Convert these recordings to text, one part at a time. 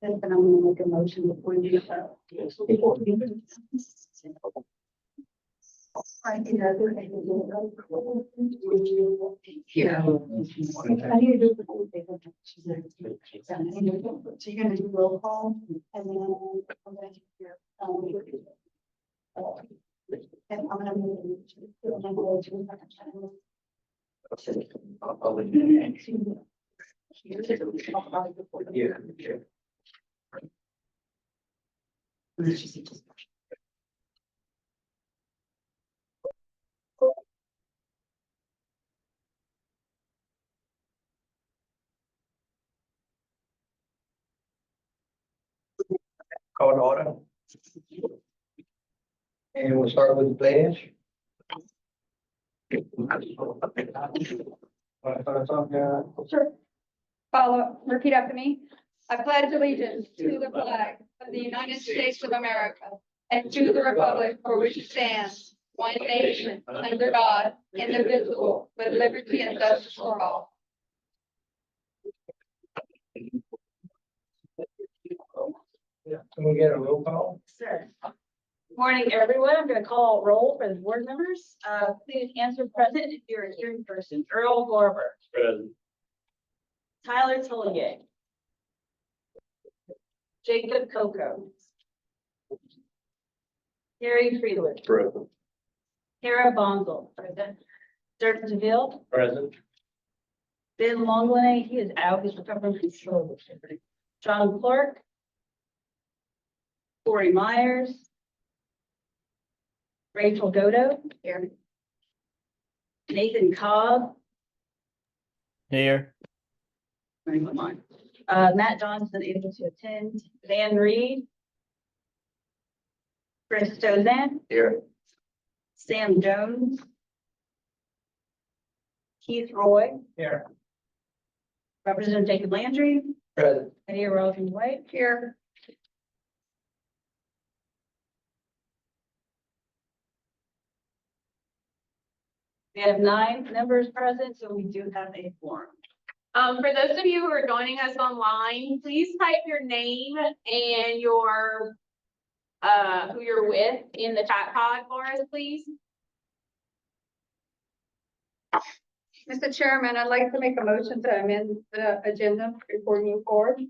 And then I'm going to make a motion before you do that. I can have it. Yeah. I need to do the whole thing. So you're gonna do roll call and then I'm gonna do your, and I'm gonna move to. Yeah. Call to order. And we'll start with the pledge. Sure. Repeat after me. I pledge allegiance to the flag of the United States of America and to the republic for which it stands, one nation, under God, indivisible, with liberty and justice for all. Can we get a roll call? Sure. Morning, everyone. I'm going to call roll for the board members. Please answer present if you're a hearing person. Earl Garber. Present. Tyler Tullier. Jacob Coco. Harry Freeland. Present. Kara Bonsall. Present. Dirk DeVille. Present. Ben Longway. He is out. He's recovering from stroke. John Clark. Corey Myers. Rachel Godo. Here. Nathan Cobb. Here. Matt Johnson able to attend. Van Reed. Chris Stozan. Here. Sam Jones. Keith Roy. Here. Representative Jacob Landry. Present. Eddie Rosen White. Here. We have 9 members present, so we do have a quorum. For those of you who are joining us online, please type your name and your who you're with in the chat pod for us, please. Mr. Chairman, I'd like to make a motion to amend the agenda before we move forward.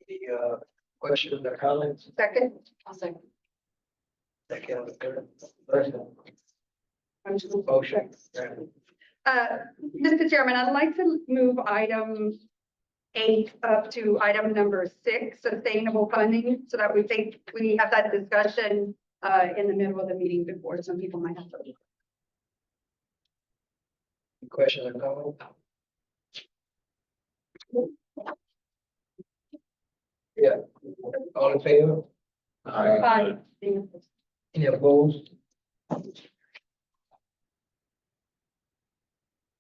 Any questions or comments? Second. I'll second. Second. First. Motion. Mr. Chairman, I'd like to move item 8 up to item number 6, sustainable funding, so that we have that discussion in the middle of the meeting before some people might have to leave. Questions or comments? Yeah. All in favor? Aye. Any opposed?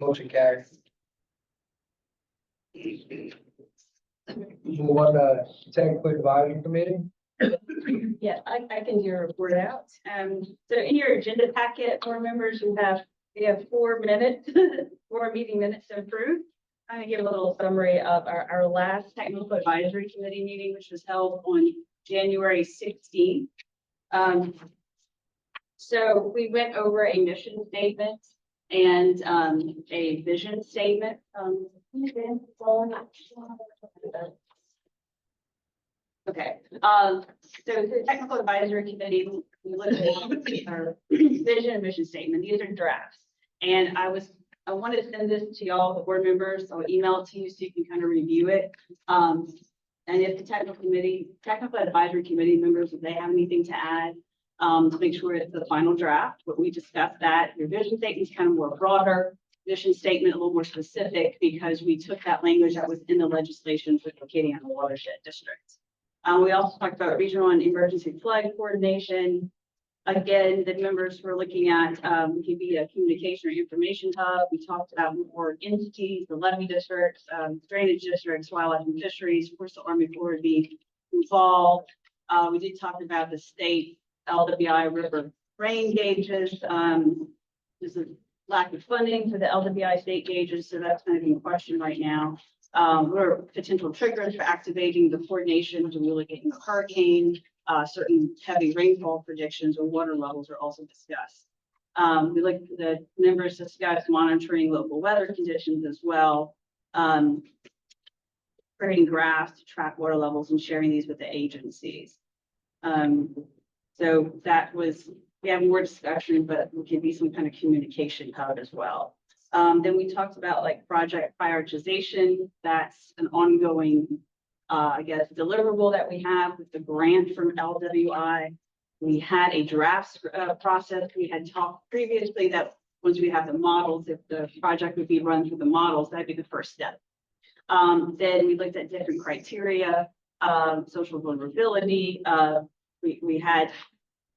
Motion carries. Move on to technical advisory committee. Yeah, I can do your report out. So in your agenda packet, board members, we have 4 minutes, 4 meeting minutes to approve. I'm gonna give a little summary of our last technical advisory committee meeting, which was held on January 16th. So we went over a mission statement and a vision statement. Okay, so the technical advisory committee, we looked at our vision and mission statement. These are drafts. And I wanted to send this to y'all, the board members. I'll email it to you so you can kind of review it. And if the technical advisory committee members, if they have anything to add, to make sure it's the final draft, but we discussed that. Your vision statement is kind of more broader, mission statement a little more specific, because we took that language that was in the legislation for the Acadiana Watershed District. We also talked about regional and emergency flood coordination. Again, the members were looking at, could be a communication or information hub. We talked about more entities, the levee districts, drainage districts, wildlife and fisheries, of course, the Army Corps would be involved. We did talk about the state LWI river rain gauges. There's a lack of funding for the LWI state gauges, so that's kind of in question right now. What are potential triggers for activating the coordination to really getting a hurricane? Certain heavy rainfall predictions or water levels are also discussed. The members discussed monitoring local weather conditions as well. Creating graphs to track water levels and sharing these with the agencies. So that was, we have more discussion, but it could be some kind of communication hub as well. Then we talked about like project prioritization. That's an ongoing I guess, deliverable that we have with the grant from LWI. We had a draft process. We had talked previously that once we have the models, if the project would be run through the models, that'd be the first step. Then we looked at different criteria, social vulnerability. We had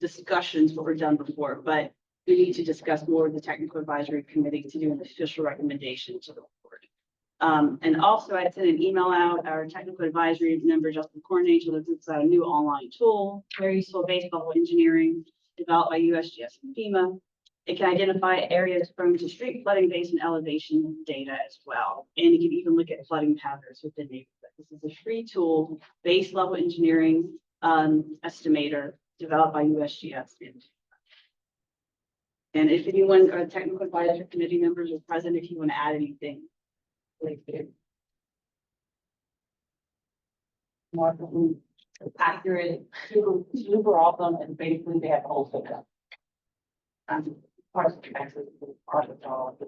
discussions what were done before, but we need to discuss more with the technical advisory committee to do an official recommendation to the board. And also I sent an email out, our technical advisory member, Justin Cornage, this is a new online tool, very useful base level engineering developed by USGS and FEMA. It can identify areas prone to street flooding based on elevation data as well. And it can even look at flooding patterns within neighborhoods. This is a free tool, base level engineering estimator developed by USGS. And if anyone or technical advisory committee members are present, if you want to add anything, please do. Accurate, super awesome, and basically they have the whole setup. Parts of Texas, part of all.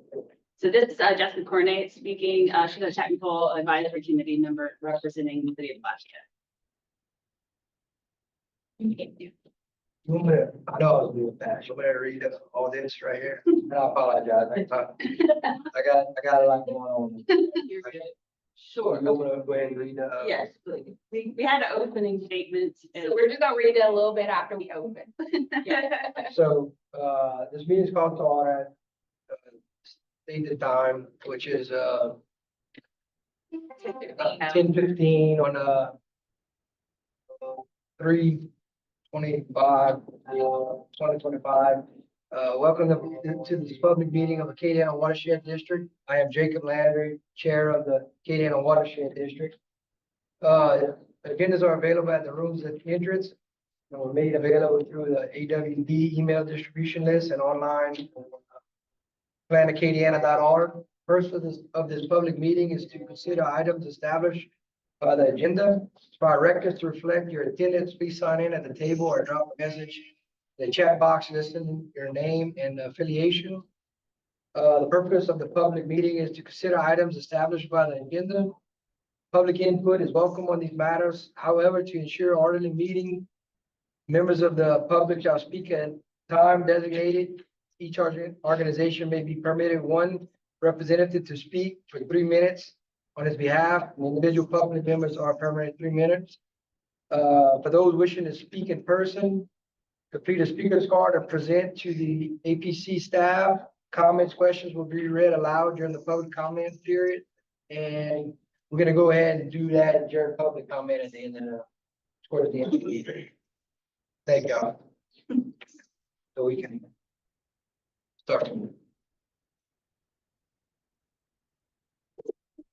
So this is Jessica Cornate speaking. She's a technical advisory committee member representing the city of Watershed. You want me to, I know I was doing that. You want me to read all this right here? And I apologize. I got a lot going on. You're good. Sure. You want me to go ahead and read Yes, please. We had an opening statement. And So we're just gonna read it a little bit after we open. So, this meeting is called to order at state the time, which is 10:15 on 3/25/2025. Welcome to this public meeting of Acadiana Watershed District. I am Jacob Landry, Chair of the Acadiana Watershed District. Agendas are available at the rooms at the entrance and were made available through the AWD email distribution list and online planacadiana.org. First of this public meeting is to consider items established by the agenda. For our records to reflect your attendance, please sign in at the table or drop a message in the chat box listing your name and affiliation. The purpose of the public meeting is to consider items established by the agenda. Public input is welcome on these matters. However, to ensure orderly meeting, members of the public shall speak at time designated. Each organization may be permitted one representative to speak for 3 minutes on his behalf. Individual public members are permitted 3 minutes. For those wishing to speak in person, complete a speaker's card and present to the APC staff. Comments, questions will be read aloud during the public comment period. And we're gonna go ahead and do that during public comment at the end of towards the end of the meeting. Thank y'all. So we can start.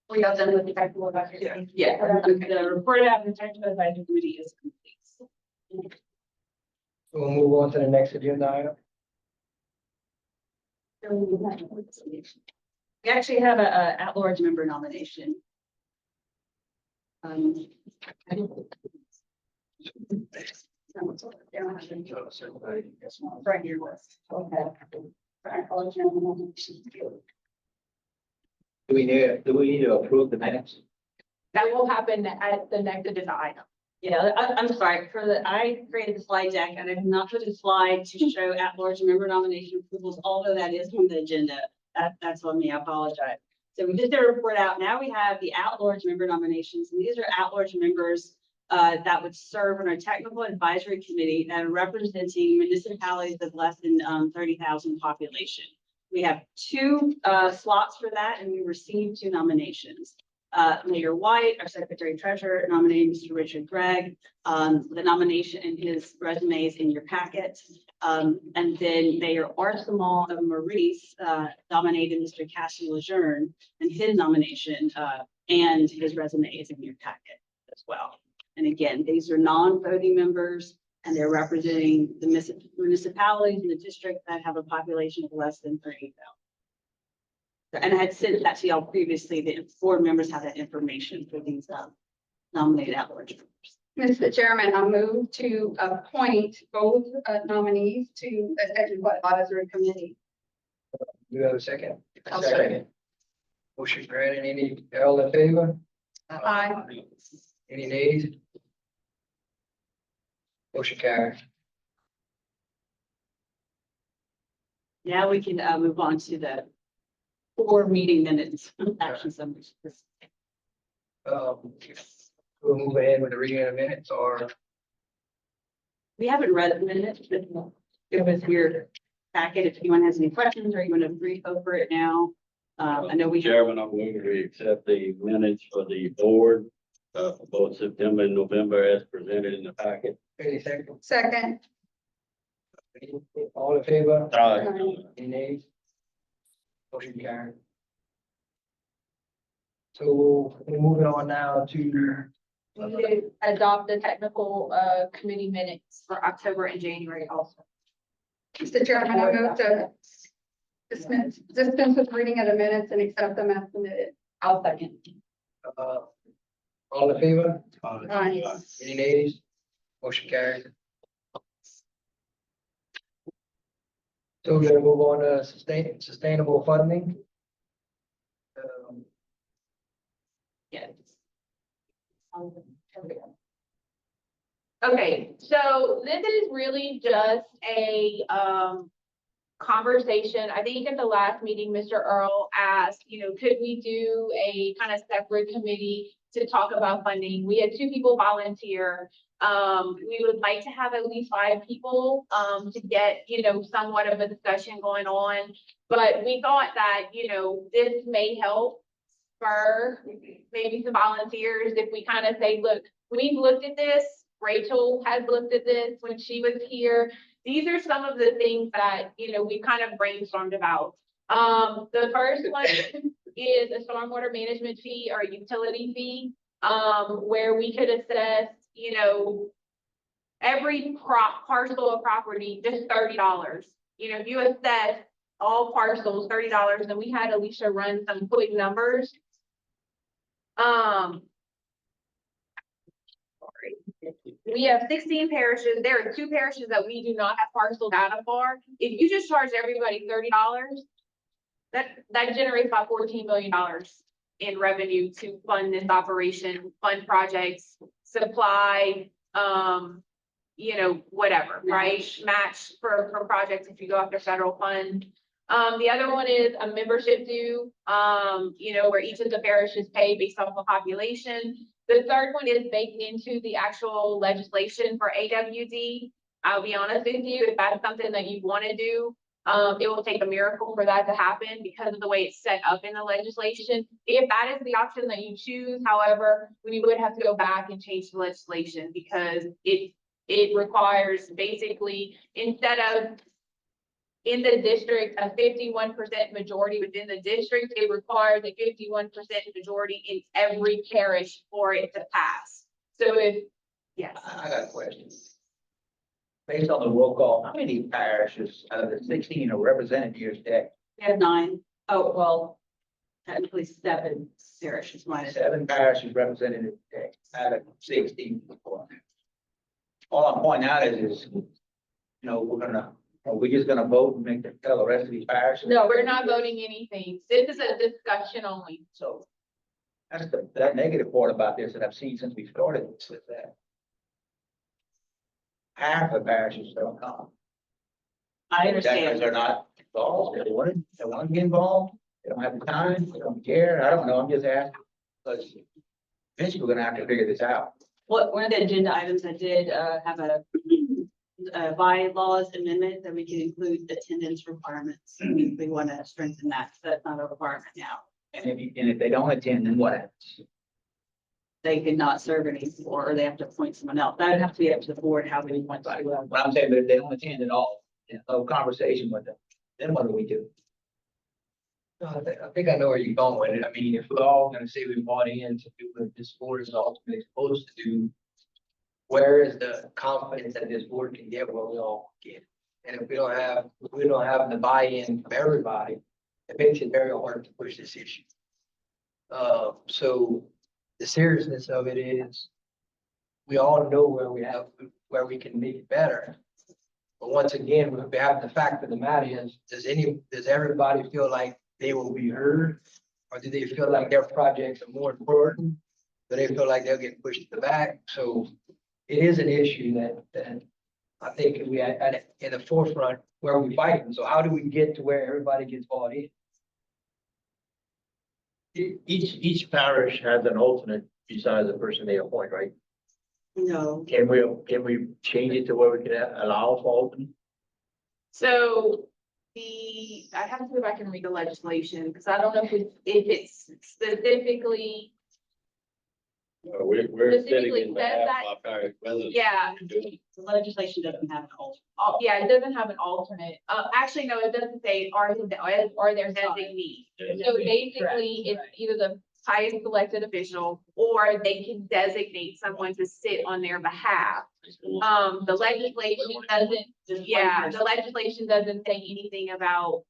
We got done with the technical advisory. Yeah, the report of the technical advisory committee is complete. We'll move on to the next agenda item. We actually have a at-large member nomination. Right here was. Okay. Do we need to approve the minutes? That will happen at the next agenda item. Yeah, I'm sorry, I created the slide deck and I did not put a slide to show at-large member nomination approvals, although that is on the agenda. That's on me, I apologize. So we did the report out. Now we have the at-large member nominations, and these are at-large members that would serve on our technical advisory committee that are representing municipalities of less than 30,000 population. We have two slots for that, and we received 2 nominations. Mayor White, our Secretary Treasurer, nominated Mr. Richard Gregg. The nomination and his resume is in your packet. And then Mayor Arsenal of Maurice nominated Mr. Cassie Lejeune, and his nomination and his resume is in your packet as well. And again, these are non-voting members, and they're representing the municipalities in the district that have a population of less than 30,000. And I had sent that to y'all previously. The board members have that information for these nominated at-large members. Mr. Chairman, I move to appoint both nominees to the Technical Advisory Committee. Do you have a second? I'll second. Motion granted. Any, all in favor? Aye. Any nays? Motion carries. Now we can move on to the 4 meeting minutes, action summaries. We'll move ahead with the reading of the minutes, or We haven't read the minutes, but it was your packet. If anyone has any questions or you want to brief over it now. I know we. Chairman, I'm going to accept the minutes for the board, for both September and November as presented in the packet. any second? Second. All in favor? Aye. Any nays? Motion carried. So we're moving on now to, We need to adopt the technical committee minutes for October and January also. Mr. Chairman, I move to dispense with reading of the minutes and accept them as submitted. I'll second. all in favor? Aye. Any nays? Motion carried. So we're gonna move on to sustainable funding. Yes. Okay, so this is really just a conversation. I think at the last meeting, Mr. Earl asked, could we do a kind of separate committee to talk about funding? We had 2 people volunteer. We would like to have at least 5 people to get, somewhat of a discussion going on. But we thought that, this may help spur maybe some volunteers if we kind of say, look, we've looked at this. Rachel has looked at this when she was here. These are some of the things that, we kind of brainstormed about. The first one is a stormwater management fee or a utility fee, where we could assess, every parcel of property, just $30. If you assess all parcels $30, and we had Alicia run some quick numbers. We have 16 parishes. There are 2 parishes that we do not have parcel data for. If you just charge everybody $30, that generates about $14 million in revenue to fund this operation, fund projects, supply, whatever, right? Match for projects if you go after federal fund. The other one is a membership due, where each of the parishes pay based off of population. The third one is baked into the actual legislation for AWD. I'll be honest with you, if that's something that you want to do, it will take a miracle for that to happen because of the way it's set up in the legislation. If that is the option that you choose, however, we would have to go back and change the legislation because it requires basically, instead of in the district, a 51% majority within the district, it requires a 51% majority in every parish for it to pass. So yes. I got a question. Based on the roll call, how many parishes out of the 16 are represented here today? We have 9. Oh, well, technically 7 parishes minus. 7 parishes represented today out of 16. All I'm pointing out is, are we just gonna vote and tell the rest of these parishes? No, we're not voting anything. This is a discussion only. So That's that negative part about this that I've seen since we started, is that half the parishes don't come. I Because understand. they're not involved, they want to get involved, they don't have the time, they don't care, I don't know, I'm just asking. Because eventually we're gonna have to figure this out. One of the agenda items I did, have a bylaws amendment that we can include attendance requirements. We want to strengthen that, so that's not a requirement now. And if they don't attend, then what happens? They cannot serve anymore, or they have to appoint someone else. That would have to be up to the board, how we want to. But I'm saying, but if they don't attend at all, no conversation with them, then what do we do? I think I know where you're going with it. I mean, if we're all gonna say we bought in to do what this board is ultimately supposed to do, where is the confidence that this board can get what we all get? And if we don't have the buy-in from everybody, it makes it very hard to push this issue. So the seriousness of it is, we all know where we can make it better. But once again, we have the fact of the matter is, does everybody feel like they will be heard? Or do they feel like their projects are more important? Do they feel like they'll get pushed to the back? So it is an issue that I think we at in the forefront where we fighting. So how do we get to where everybody gets bought in? Each parish has an alternate besides the person they appoint, right? No, Can we change it to where we can allow for alternate? So I have to go back and read the legislation, because I don't know if it's specifically, We're sitting Specifically in says behalf that- of our parish residents. yeah. the legislation doesn't have an alternate. Yeah, it doesn't have an alternate. Actually, no, it doesn't say are their designee. So basically, it's either the highest elected official, or they can designate someone to sit on their behalf. The legislation doesn't, the legislation doesn't say anything about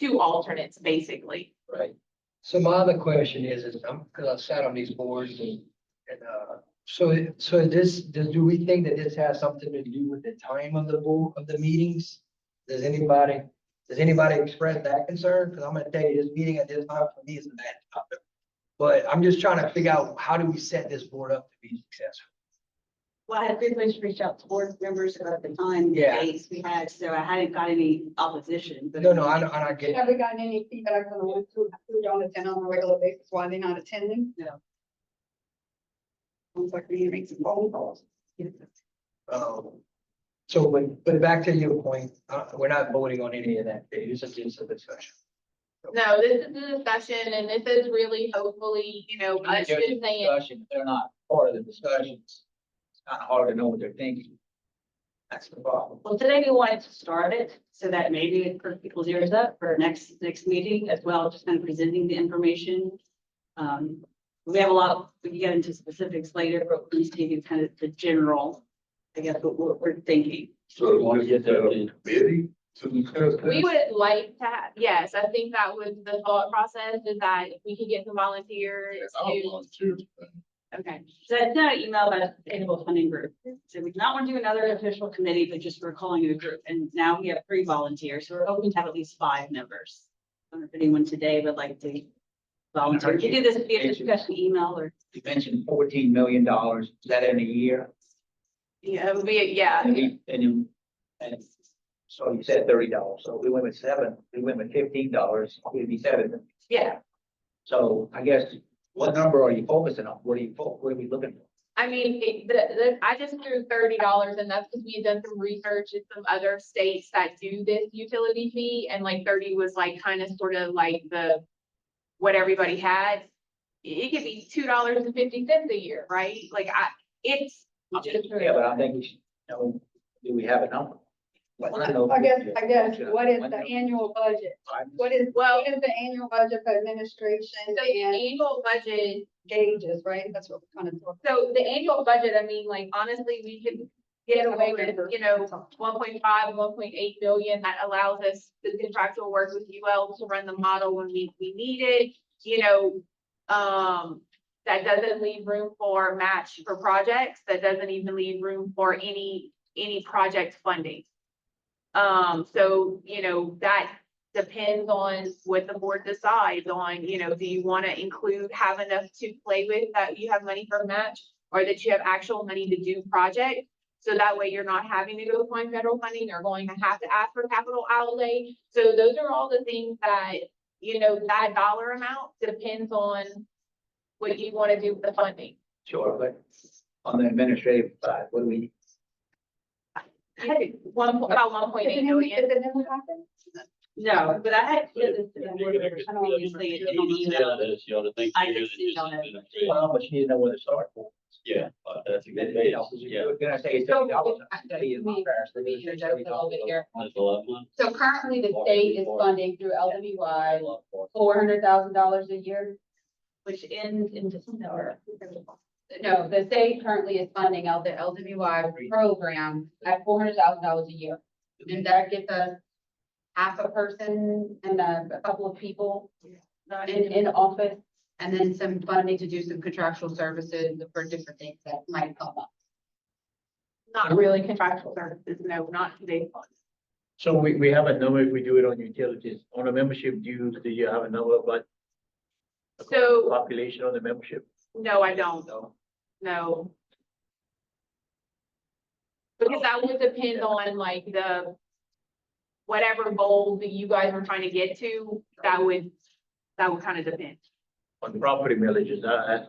two alternates, basically. Right. So my other question is because I've sat on these boards so do we think that this has something to do with the time of the meetings? Does anybody express that concern? Because I'm gonna tell you, this meeting at this time for me is a bad topic. But I'm just trying to figure out, how do we set this board up to be successful? Well, I had previously reached out to board members about the time, the Yeah. dates we had, so I hadn't got any opposition. But No, I know, and I get it. Have we gotten any feedback from the ones who don't attend on a regular basis? Why they're not attending? No. Sounds like we need to make some phone calls. So, but back to your point, we're not voting on any of that. This is just a discussion. No, this is a discussion, and this is really hopefully, us There's just saying, discussion, they're not part of the discussions. It's kind of hard to know what they're thinking. That's the problem. Well, today we wanted to start it so that maybe it put people's ears up for next meeting as well, just kind of presenting the information. We have we can get into specifics later, but please take it kind of the general, I guess, what we're thinking. So we want to get that in committee to discuss we this? would like to have, yes, I think that was the thought process, is that if we could get some volunteers I'll to, volunteer. okay. So I sent an email about a sustainable funding group. So we do not want to do another official committee, but just we're calling it a group. And now we have 3 volunteers, so we're hoping to have at least 5 members. I don't know if anyone today would like to volunteer. You do this via discussion email or. You mentioned $14 million, is that in a year? Yeah, it would be, yeah, And so you said $30, so we went with 7, we went with $15, it'd be 7. yeah. So I guess, what number are you focusing on? What are we looking for? I mean, I just threw $30, and that's because we had done some research in some other states that do this utility fee, and like 30 was like kind of sort of like what everybody had. It could be $2.50 a year, right? Like it's. Yeah, but I think we should know, do we have a number? I guess, what is the annual budget? What is the annual budget for administration So the and annual budget, gauges, right? That's what we're kind of talking. so the annual budget, I mean, like honestly, we could get away with, 1.5, 1.8 billion. That allows us the contractual work with UL to run the model when we need it, that doesn't leave room for match for projects. That doesn't even leave room for any project funding. So, that depends on what the board decides on, you know, do you want to have enough to play with that you have money for match? Or that you have actual money to do project, so that way you're not having to go find federal funding or going to have to ask for capital outlay. So those are all the things that, you know, that dollar amount depends on what you want to do with the funding. Sure, but on the administrative side, what do we? About 1.8 million. No, but I had. But if you're gonna get- I don't want to say it in an Yeah, email. this, you ought to think. I here can that see this on has it. been a- Well, how much you know where to start for? Yeah, that's a You good know, base, 'cause if yeah, you're gonna say it's $30, I tell you, it's embarrassing. Commissioner, just a little bit here. that's a lot of money. So currently the state is funding through LWY $400,000 a year. Which ends in December. No, the state currently is funding out the LWY program at $400,000 a year. And that gets us half a person and a couple of people in office. And then some funding to do some contractual services for different things that might come up. Not really contractual services, no, not today's funds. So we have a number if we do it on utilities, on a membership dues, do you have a number of like? So- Population on the membership? No, I don't. No. Because that would depend on like whatever goal that you guys are trying to get to, that would kind of depend. On property millages,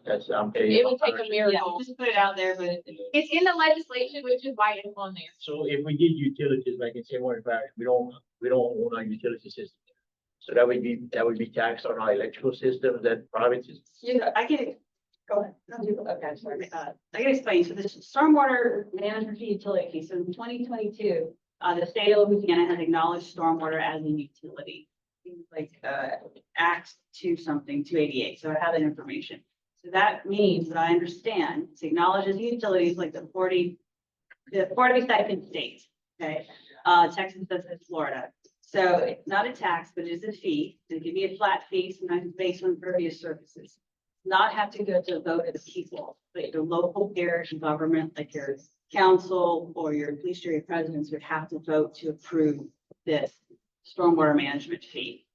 that's, I'm paying. It would take a Yeah, miracle. just put it out there, but It's in the legislation, which is why it's on there. So if we did utilities, like in St. Martin Parish, we don't own our utility system. So that would be taxed on our electrical system, that private system. you know, I can, go ahead. No, okay, sorry. I can explain. So this stormwater management fee utility fee. So in 2022, the state of Louisiana has acknowledged stormwater as a utility. Things like, Act 288. So I have that information. So that means that I understand it's acknowledged as utilities like the 42nd states, okay? Texas does it, Florida. So it's not a tax, but it is a fee. They give you a flat fee, sometimes based on previous services. Not have to go to a vote of the people, but your local parish government, like your council or your police jury presidents would have to vote to approve this stormwater management fee.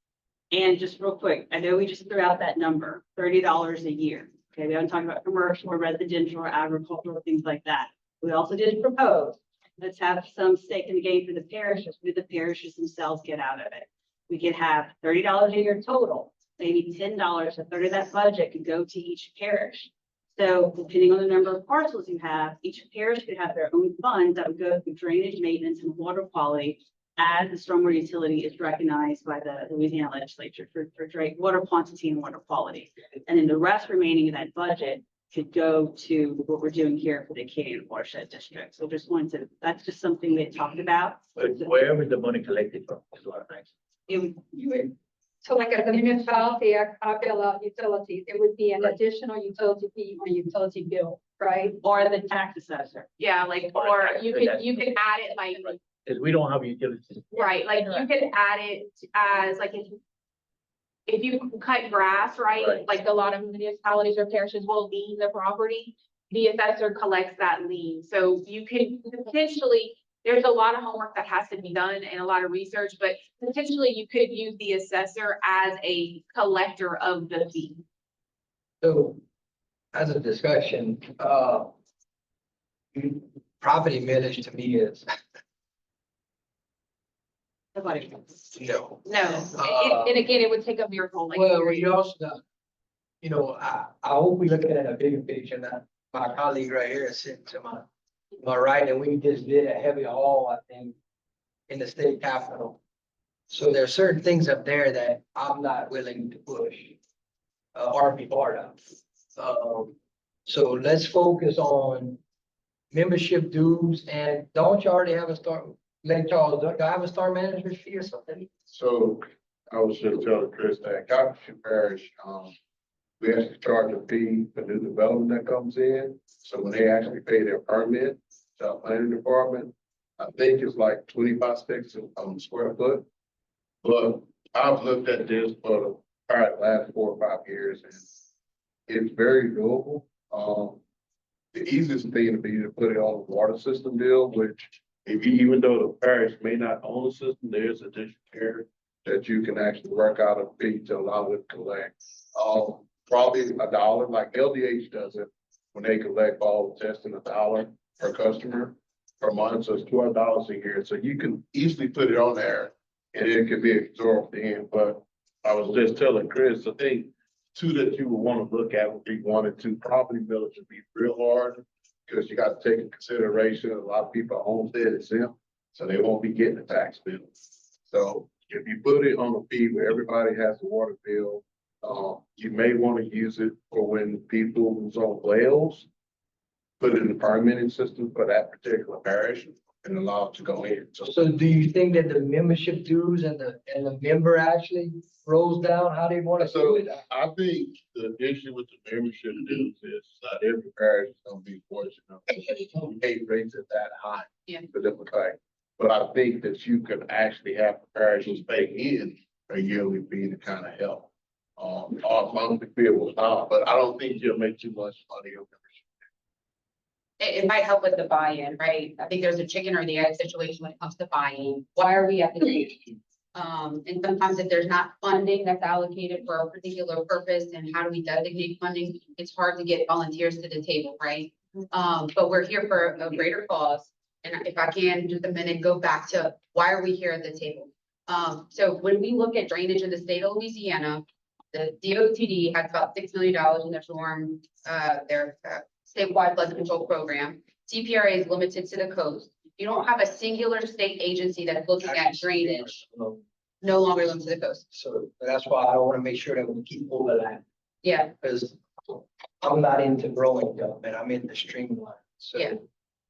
And just real quick, I know we just threw out that number, $30 a year. Okay, we haven't talked about commercial or residential or agricultural, things like that. We also did propose, let's have some stake in the game for the parishes, what do the parishes themselves get out of it? We could have $30 a year total, maybe $10, a third of that budget could go to each parish. So depending on the number of parcels you have, each parish could have their own funds that would go through drainage maintenance and water quality as the stormwater utility is recognized by the Louisiana legislature for water quantity and water quality. And then the rest remaining of that budget could go to what we're doing here for the Acadiana Watershed District. So just wanted to, that's just something we had talked about. But wherever the money collected from, is what I'm saying. You would, So like as a municipality, I bill out utilities, it would be an additional utility fee on a utility bill, right? or the tax assessor. Yeah, like, or you could add it like, Because we don't have utilities. right, like you could add it as like if you cut grass, right? Right. Like a lot of municipalities or parishes will lien the property, the assessor collects that lien. So you can potentially, there's a lot of homework that has to be done and a lot of research, but potentially you could use the assessor as a collector of the fee. So, as a discussion, property millage to me is, Nobody. no. No, and again, it would take a miracle, like. Well, we also, I hope we look at it in a bigger picture. Now, my colleague right here is sitting to my right, and we just did a heavy haul, I think, in the state capitol. So there are certain things up there that I'm not willing to push, or be part of. So let's focus on membership dues, and don't you already have a start, Lake Charles, do I have a star management fee or something? So I was just telling Chris that Acadiana Parish, we actually charge a fee for new development that comes in. So when they actually pay their permit to our planning department, I think it's like 25 cents on the square foot. But I've looked at this for the last 4 or 5 years, and it's very doable. The easiest thing would be to put it on the water system deal, which even though the parish may not own the system, there's a district care that you can actually work out a fee to allow them to collect. Probably $1, like LDH does it, when they collect all the testing, $1 per customer per month, so it's $12 a year. So you can easily put it on there and it can be absorbed in, but I was just telling Chris, I think two that you would want to look at would be 1 and 2. Property millage would be real hard because you got to take in consideration, a lot of people are homestead exempt, so they won't be getting a tax bill. So if you put it on a fee where everybody has a water bill, you may want to use it for when people who's on wells, put it in the permitting system for that particular parish and allow it to go in. So do you think that the membership dues and the member actually rolls down how they want to do So it? I think the issue with the membership dues is not every parish is gonna be fortunate to pay rates at that high. Yeah. For them to pay. But I think that you can actually have the parishes pay in a yearly fee to kind of help. Our monthly fee will stop, but I don't think you'll make too much money on It might help with the buy-in, right? I think there's a chicken or the egg situation when it comes to buy-in. Why are we at the table? And sometimes if there's not funding that's allocated for a particular purpose and how do we designate funding, it's hard to get volunteers to the table, right? But we're here for a greater cause. And if I can, just a minute, go back to why are we here at the table? So when we look at drainage in the state of Louisiana, the DOTD has about $6 million in their storm, their statewide flood control program. CPRA is limited to the coast. You don't have a singular state agency that's looking at drainage, no longer limited to the coast. So that's why I want to make sure that we keep overlap, Yeah, because I'm not into growing government, I'm into streamline. Yeah. So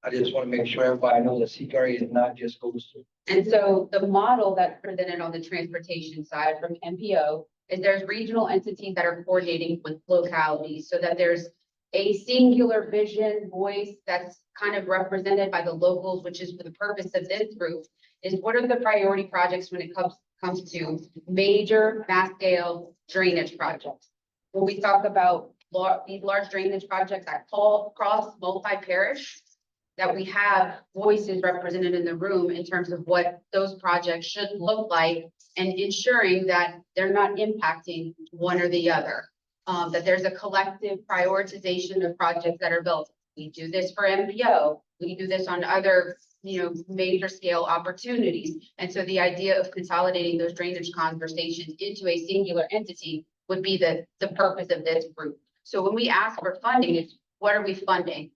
I just want to make sure everybody knows that CPRA is not just goes to. and so the model that's presented on the transportation side from MPO is there's regional entities that are coordinating with localities so that there's a singular vision voice that's kind of represented by the locals, which is for the purpose of this group, is what are the priority projects when it comes to major mass scale drainage projects. When we talk about these large drainage projects that call across multi-parish, that we have voices represented in the room in terms of what those projects should look like and ensuring that they're not impacting one or the other. That there's a collective prioritization of projects that are built. We do this for MPO. We do this on other, major scale opportunities. And so the idea of consolidating those drainage conversations into a singular entity would be the purpose of this group. So when we ask for funding, it's what are we funding?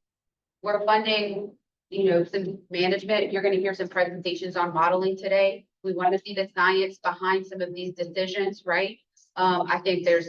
We're funding, some management. You're going to hear some presentations on modeling today. We want to see the science behind some of these decisions, right? I think there's,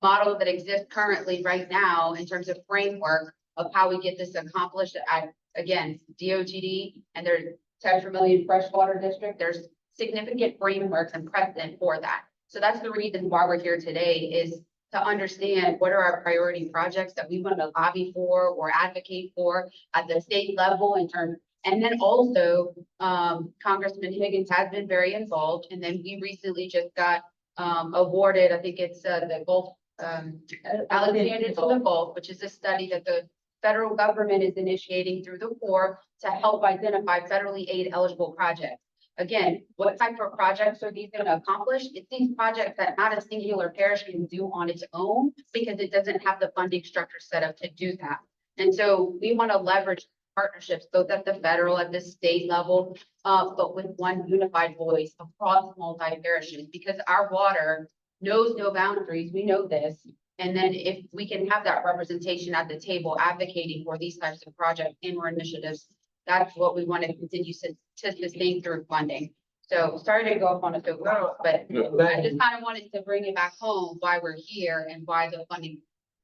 models that exist currently right now in terms of framework of how we get this accomplished at, again, DOTD and their Tetra Million Freshwater District. There's significant frameworks and precedent for that. So that's the reason why we're here today, is to understand what are our priority projects that we want to lobby for or advocate for at the state level in terms. And then also, Congressman Higgins has been very involved. And then we recently just got awarded, I think it's the Gulf, Alexander to the Gulf, which is a study that the federal government is initiating through the Corps to help identify federally aid eligible projects. Again, what type of projects are these going to accomplish? It's these projects that not a singular parish can do on its own because it doesn't have the funding structure set up to do that. And so we want to leverage partnerships both at the federal, at the state level, but with one unified voice across multi-parishes, because our water knows no boundaries. We know this. And then if we can have that representation at the table advocating for these types of projects and or initiatives, that's what we want to continue to sustain through funding. So sorry to go up on a soapbox, but I just kind of wanted to bring it back home why we're here and why the funding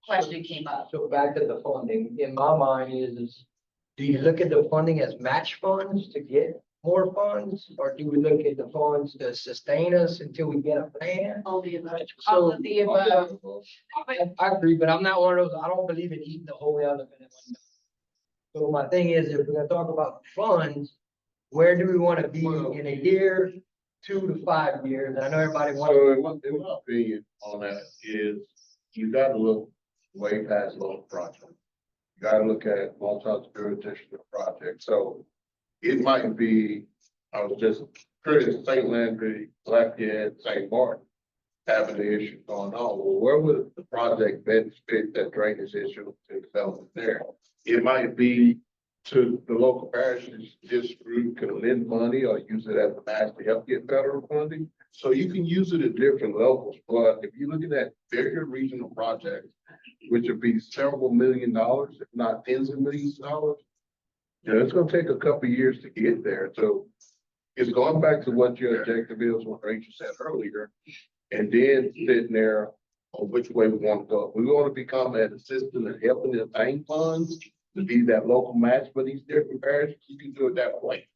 question came up. So back to the funding, in my mind is do you look at the funding as match funds to get more funds? Or do we look at the funds to sustain us until we get a plan? All the above. So- All of the above. I agree, but I'm not one of those, I don't believe in eating the whole elephant at one time. So my thing is, if we're gonna talk about funds, where do we want to be in a year, 2 to 5 years? I know everybody So wants. in my opinion on that is you gotta look way past local project. You gotta look at multi-jurisdictional projects. So it might be I was just curious, St. Landry, Lafayette, St. Martin having the issue going on. Well, where would the project best fit that drainage issue to develop there? It might be to the local parishes, this group can lend money or use it as a match to help get federal funding. So you can use it at different levels, but if you're looking at bigger regional projects, which would be several $1 million, if not tens of millions of dollars, you know, it's gonna take a couple of years to get there. So it's going back to what your objective is, what Rachel said earlier, and then sitting there on which way we want to go. We want to become an assistant and helping the bank funds to be that local match for these different parishes. You can do it that way.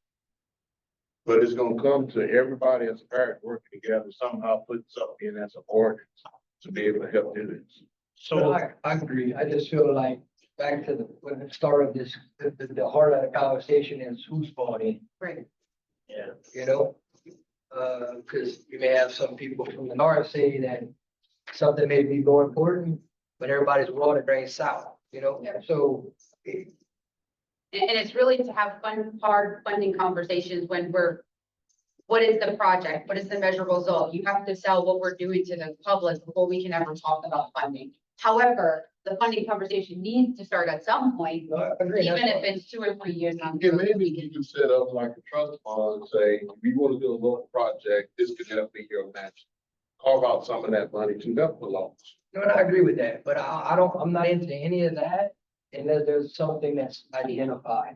But it's gonna come to everybody as a parish working together, somehow put something in as an ordinance to be able to help do this. So I agree. I just feel like back to when the start of this, the heart of the conversation is who's bought in, Right. Yeah. you know? Cause you may have some people from the north say that something may be more important, but everybody's water drains south, you know? Yeah. So And it's really to have hard funding conversations when what is the project? What is the measurable result? You have to sell what we're doing to the public before we can ever talk about funding. However, the funding conversation needs to start at some point, I agree. even That's if fine. it's 2 or 3 years down the Yeah, road. maybe you can set up like a trust fund and say, if you want to do a local project, this could help be your match. Carve out some of that money to help the loans. No, and I agree with that, but I'm not into any of that unless there's something that's identified.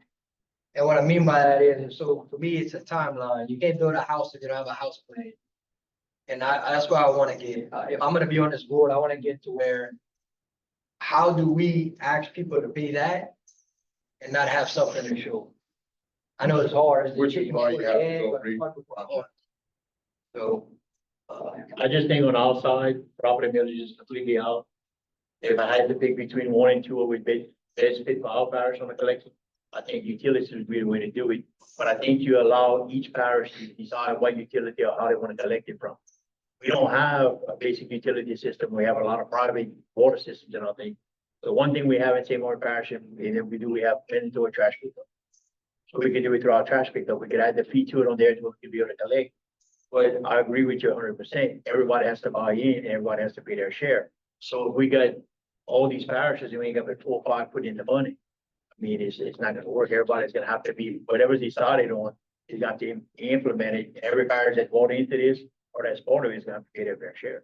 And what I mean by that is, so for me, it's a timeline. You can't build a house if you don't have a house plan. And that's where I want to get. If I'm gonna be on this board, I want to get to where, how do we ask people to pay that and not have something to show? I know it's hard. It's the Which is chicken why you before have the to egg, go but read. fuck before the horse. So, I just think on our side, property millage is completely out. If I had to pick between 1 and 2, what would be best fit for our parish on the collection, I think utilities would be the way to do it. But I think you allow each parish to decide what utility or how they want to collect it from. We don't have a basic utility system. We have a lot of private water systems in our thing. The one thing we have in St. Martin Parish, and if we do, we have mandatory trash pickup. So we can do it through our trash pickup. We could add the fee to it on there to be able to collect. But I agree with you 100%. Everybody has to buy in, and everybody has to pay their share. So if we got all these parishes and we ain't got but 4 or 5 put in the money, I mean, it's not gonna work. Everybody's gonna have to be, whatever's decided on, is got to implement it. Every parish that's bought into this or that's part of it is gonna have to pay their fair share.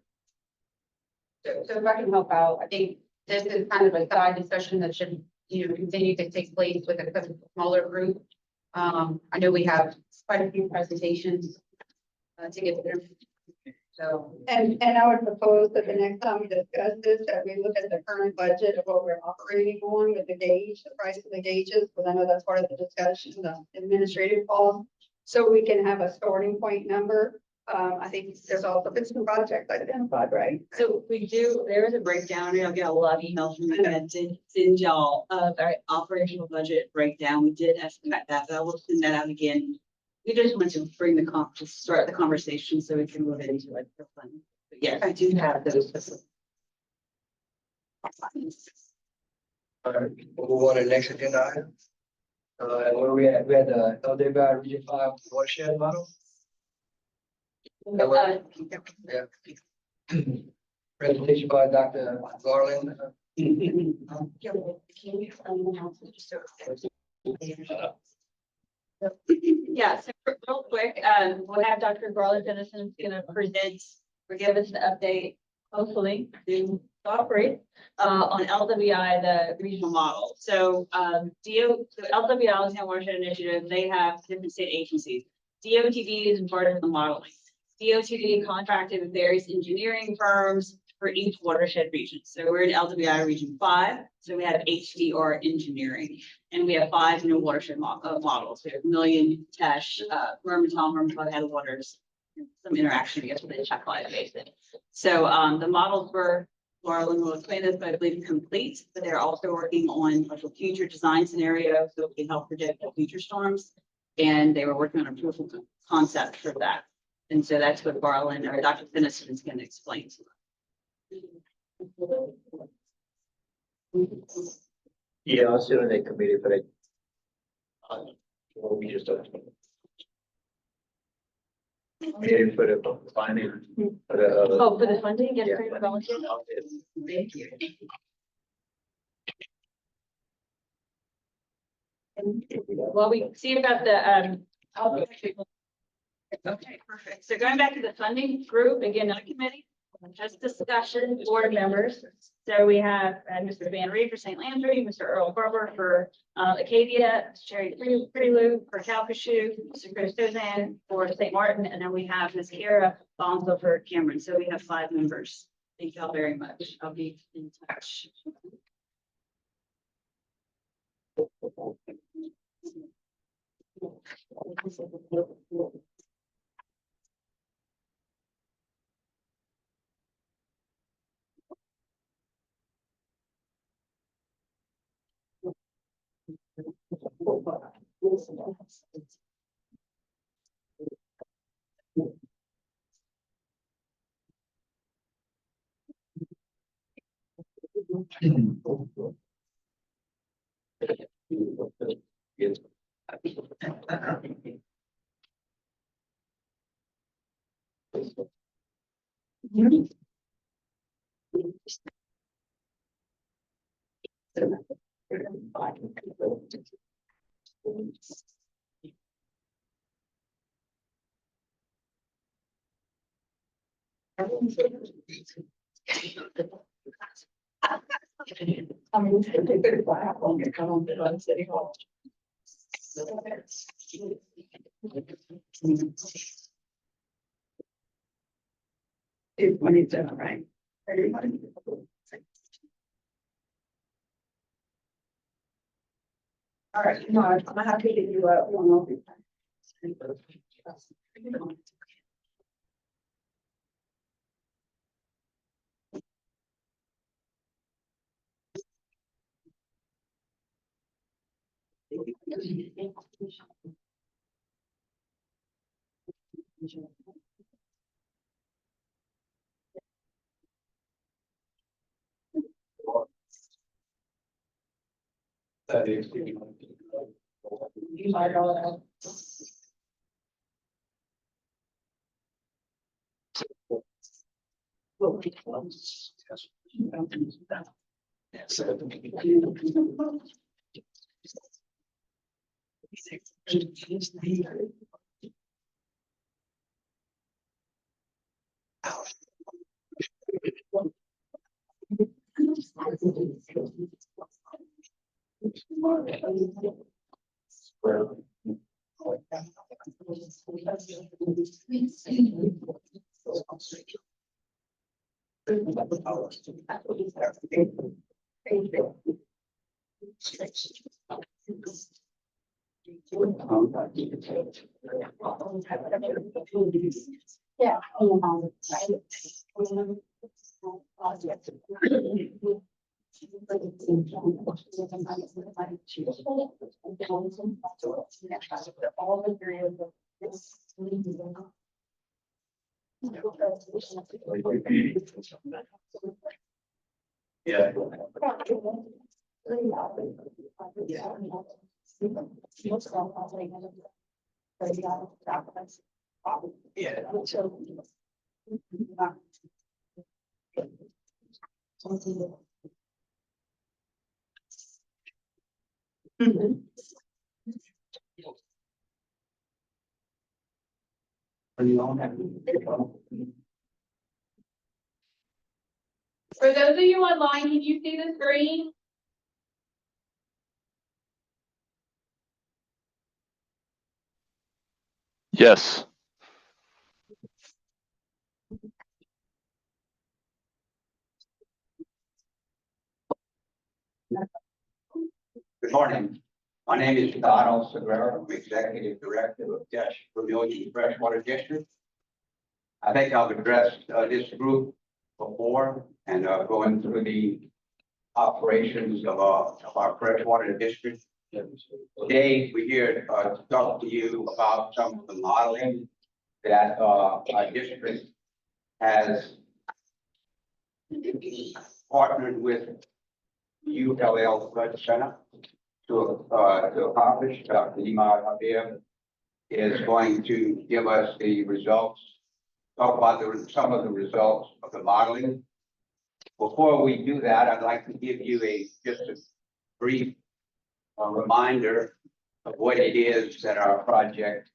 So if I can help out, I think this is kind of a side discussion that should, continue to take place with a smaller group. I know we have quite a few presentations to get through. So, And I would propose that the next time we discuss this, that we look at the current budget of what we're operating on with the gauge, the price of the gauges, because I know that's part of the discussion, the administrative cost. So we can have a starting point number. I think there's also been some projects identified, right? So we do, there is a breakdown, and I'll get a lot of emails from you guys, send y'all our operational budget breakdown. We did estimate that, but I will send that out again. We just want to bring to start the conversation so we can move it into like the fun. But yes, I do have those. all right, we'll move on to the next agenda item. And where we at? We had the LWI Region 5 watershed model. Yeah. Presentation by Dr. Garland. Yeah, so real quick, we'll have Dr. Garland Dennison gonna present or give us an update, hopefully, to operate on LWI, the regional model. So so LWI is a watershed initiative. They have different state agencies. DOTD is in part of the modeling. DOTD contracted with various engineering firms for each watershed region. So we're in LWI Region 5. So we have HDR engineering, and we have 5 new watershed models. We have Million, Tesh, Mermentau, Headwaters, some interaction, I guess, with the Checkline Basin. So the models were, Marlon will explain this, but I believe complete, but they're also working on a future design scenario so we can help predict the future storms. And they were working on a proof of concept for that. And so that's what Garland or Dr. Finnison is going to explain to us. Yeah, I'll sit on that committee, but we just don't. Maybe for the finance. For the, Oh, for the funding, yes, Yeah. for volunteers. Thank you. Well, we see about the, Okay, perfect. so going back to the funding group, again, not committee, just discussion, board members. So we have Mr. Van Reed for St. Landry, Mr. Earl Barber for Acadia, Ms. Cherry Pretty Lou for Calcasieu, Mr. Chris Dozan for St. Martin, and then we have Ms. Kara Bonzo for Cameron. So we have 5 members. Thank you all very much. I'll be in touch. Yes. When it's done, right? All right, no, I'm happy to do one over. That is. You might all. Yeah. All the areas of this. Yeah. For those of you online, can you see the screen? Yes. Good morning. My name is Donald Segura. I'm Executive Director of Dash Vermilion Freshwater District. I think I've addressed this group before and going through the operations of our freshwater district. Today, we're here to talk to you about some of the modeling that our district has partnered with ULL Flood Center to accomplish. Dr. Imad Habib is going to give us the results, talk about some of the results of the modeling. Before we do that, I'd like to give you just a brief reminder of what it is that our project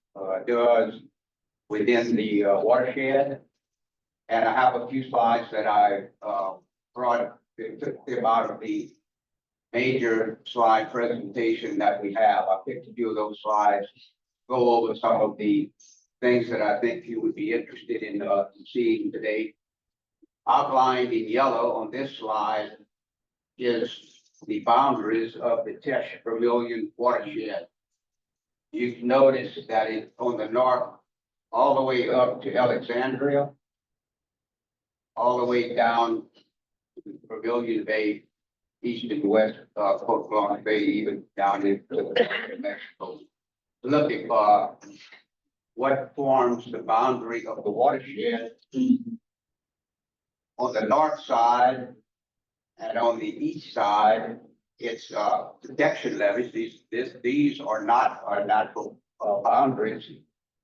does within the watershed. And I have a few slides that I brought, took them out of the major slide presentation that we have. I picked a few of those slides, go over some of the things that I think you would be interested in seeing today. Outlined in yellow on this slide is the boundaries of the Tesh Vermilion watershed. You can notice that it's on the north, all the way up to Alexandria, all the way down to Vermilion Bay, east and west, Port Blanc Bay, even down into Mexico. Look at what forms the boundary of the watershed. On the north side and on the east side, it's protection levees. These are not our natural boundaries.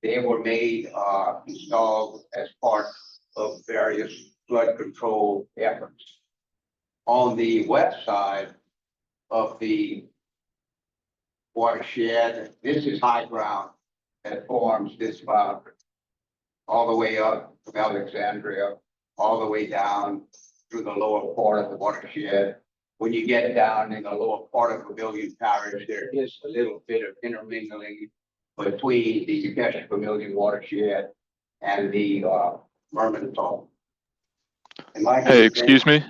They were made, installed as part of various flood control efforts. On the west side of the watershed, this is high ground that forms this boundary. All the way up from Alexandria, all the way down through the lower part of the watershed. When you get down in the lower part of Vermilion Parish, there is a little bit of intermingling between the Tesh Vermilion watershed and the Mermentau. Hey, excuse me.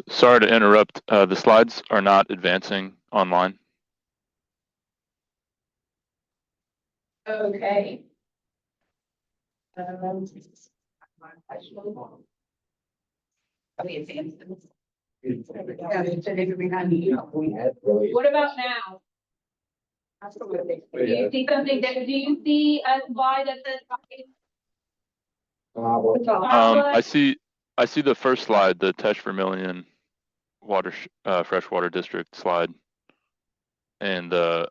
Sorry to interrupt. The slides are not advancing online. Okay. What about now? Do you see something that, do you see a slide that says? I see the first slide, the Tesh Vermilion freshwater district slide, and the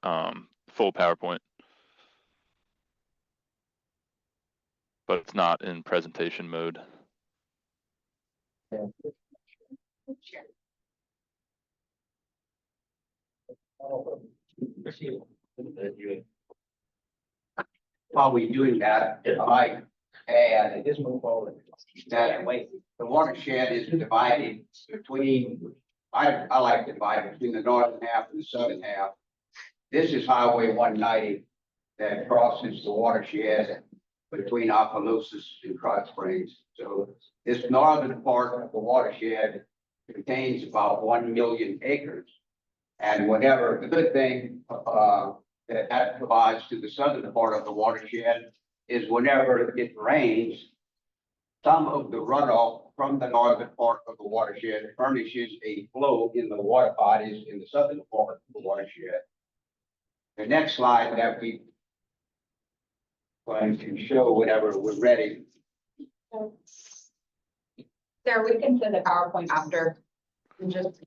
full PowerPoint, but it's not in presentation mode. While we're doing that, I might add that the watershed is divided between, I like to divide between the northern half and the southern half. This is Highway 190 that crosses the watershed between Opelousas and Krotz Springs. So this northern part of the watershed contains about 1 million acres. And whenever, the good thing that provides to the southern part of the watershed is whenever it rains, some of the runoff from the northern part of the watershed furnishes a flow in the water bodies in the southern part of the watershed. The next slide that we going to show whenever we're ready. Sarah, we can send the PowerPoint after. And just.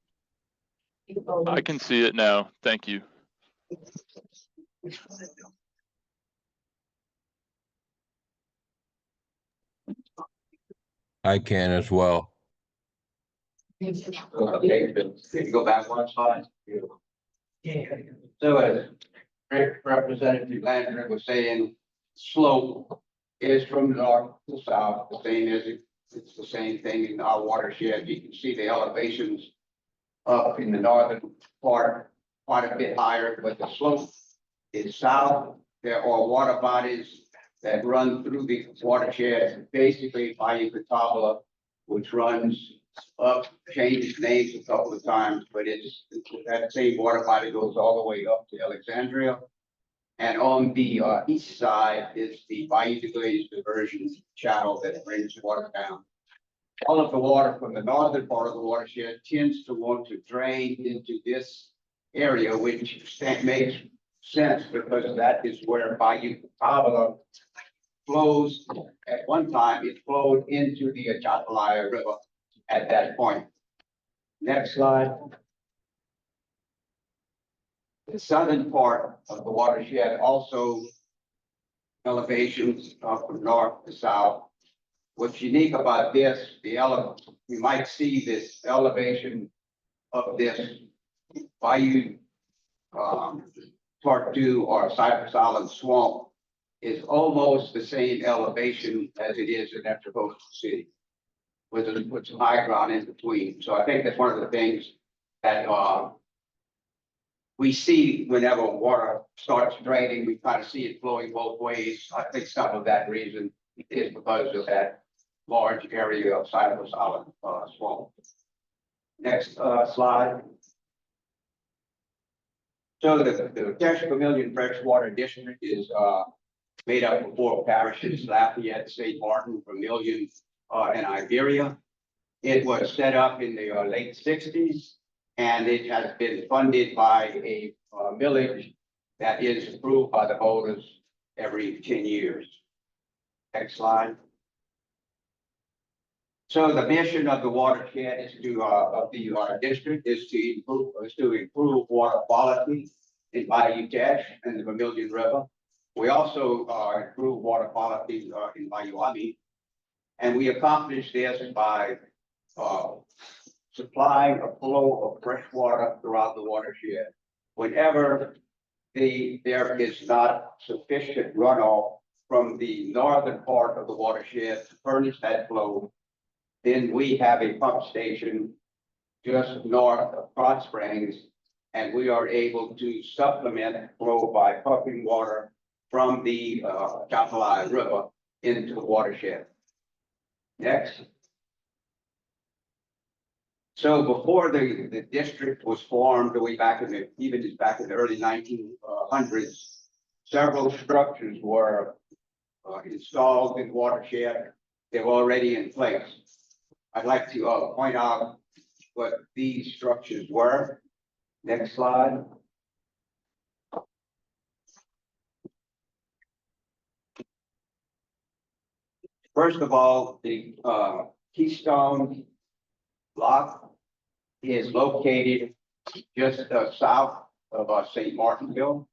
I can see it now. Thank you. I can as well. Okay, can you go back one slide? So as Representative Landry was saying, slope is from north to south, the same as it's the same thing in our watershed. You can see the elevations up in the northern part quite a bit higher, but the slope is south. There are water bodies that run through the watershed, basically Bayou Catawba, which runs up, changes names a couple of times, but it's that same water body goes all the way up to Alexandria. And on the east side is the Bayou de Glaze diversion channel that brings water down. All of the water from the northern part of the watershed tends to want to drain into this area, which makes sense because that is where Bayou Catawba flows. At one time, it flowed into the Atchafalaya River at that point. Next slide. The southern part of the watershed also elevations from north to south. What's unique about this, you might see this elevation of this bayou, part two or Cypress Island swamp is almost the same elevation as it is in Metro Coastal City, with some high ground in between. So I think that's one of the things that, we see whenever water starts draining, we kind of see it flowing both ways. I think some of that reason is because of that large area of Cypress Island, swamp. Next, slide. So the Tesh Vermilion Freshwater District is, made up of 4 parishes: Lafayette, St. Martin, Vermilion, and Iberia. It was set up in the late 60s, and it has been funded by a millage that is approved by the voters every 10 years. Next slide. So the mission of the watershed is of the district is to improve water quality in Bayou Teche and the Vermilion River. We also improve water quality in Bayou Ami, and we accomplish this by supplying a flow of fresh water throughout the watershed. Whenever there is not sufficient runoff from the northern part of the watershed to furnish that flow, then we have a pump station just north of Hot Springs, and we are able to supplement flow by pumping water from the Chapalaya River into the watershed. Next. So before the district was formed, way back in the early 1900s, several structures were installed in the watershed. They were already in place. I'd like to point out what these structures were. Next slide. First of all, the Keystone Lock is located just south of St. Martinville.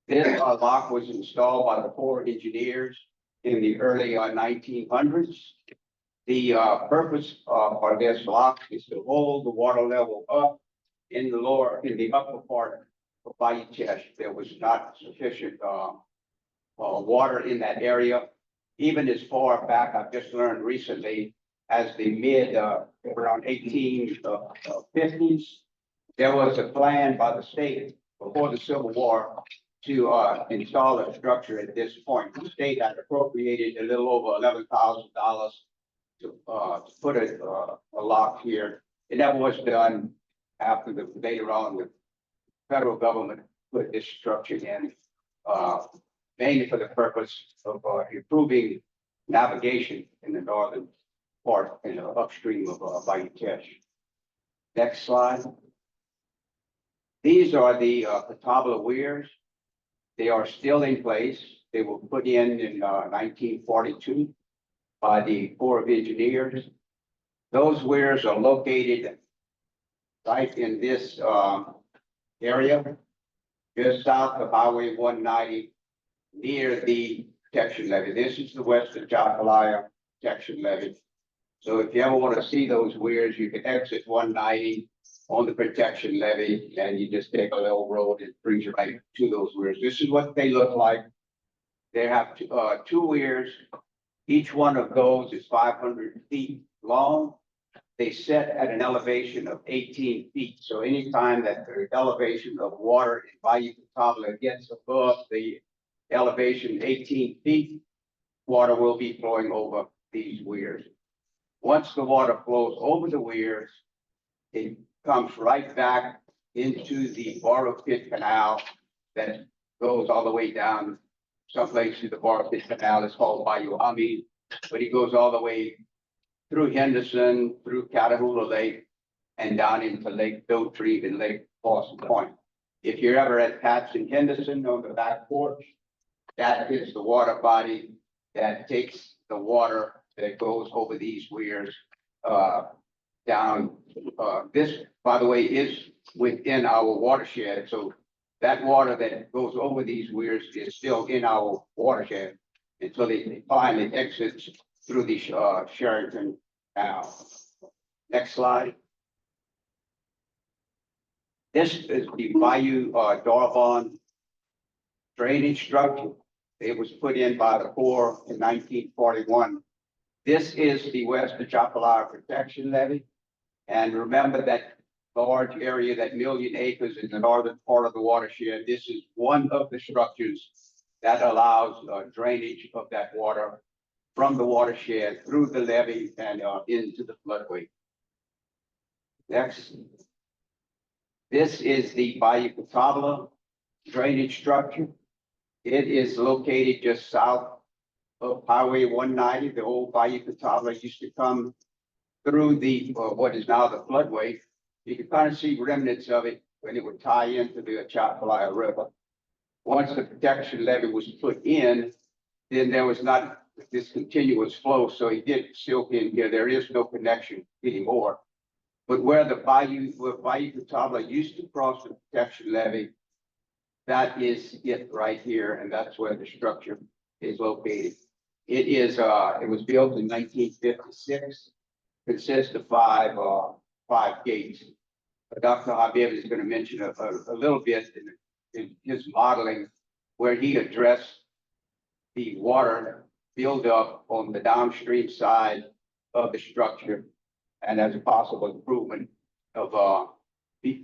This lock was installed by the Corps of Engineers in the early 1900s. The purpose for this lock is to hold the water level up in the upper part of Bayou Teche. There was not sufficient water in that area. Even as far back, I've just learned recently, as the mid around 1850s, there was a plan by the state before the Civil War to install a structure at this point. The state had appropriated a little over $11,000 to put a lock here. It never was done after later on the federal government put this structure in, mainly for the purpose of improving navigation in the northern part, upstream of Bayou Teche. Next slide. These are the Catawba weirs. They are still in place. They were put in 1942 by the Corps of Engineers. Those weirs are located right in this area, just south of Highway 190, near the protection levee. This is the western Chapalaya protection levee. So if you ever want to see those weirs, you can exit 190 on the protection levee, and you just take a little road and brings you right to those weirs. This is what they look like. They have two weirs. Each one of those is 500 feet long. They set at an elevation of 18 feet. So anytime that the elevation of water in Bayou Catawba gets above the elevation 18 feet, water will be flowing over these weirs. Once the water flows over the weirs, it comes right back into the Borrow Pit Canal that goes all the way down someplace to the Borrow Pit Canal. It's called Bayou Ami, but it goes all the way through Henderson, through Catahoula Lake, and down into Lake Beltree and Lake Boston Point. If you're ever at Pat's in Henderson on the back porch, that is the water body that takes the water that goes over these weirs down. This, by the way, is within our watershed. So that water that goes over these weirs is still in our watershed until they finally exits through the Sheraton Canal. Next slide. This is the Bayou Darvon drainage structure. It was put in by the Corps in 1941. This is the West Atchafalaya Protection Levee. And remember that large area, that 1,000,000 acres in the northern part of the watershed. This is one of the structures that allows drainage of that water from the watershed through the levee and into the floodway. Next. This is the Bayou Catawba drainage structure. It is located just south of Highway 190. The old Bayou Catawba used to come through the what is now the floodway. You can kind of see remnants of it when it would tie into the Atchafalaya River. Once the protection levee was put in, then there was not this continuous flow, so it did silk in here. There is no connection anymore. But where Bayou Catawba used to cross the protection levee, that is it right here, and that's where the structure is located. It is, it was built in 1956, consists of five gates. Dr. Habib is going to mention a little bit in his modeling where he addressed the water buildup on the downstream side of the structure, and as a possible improvement of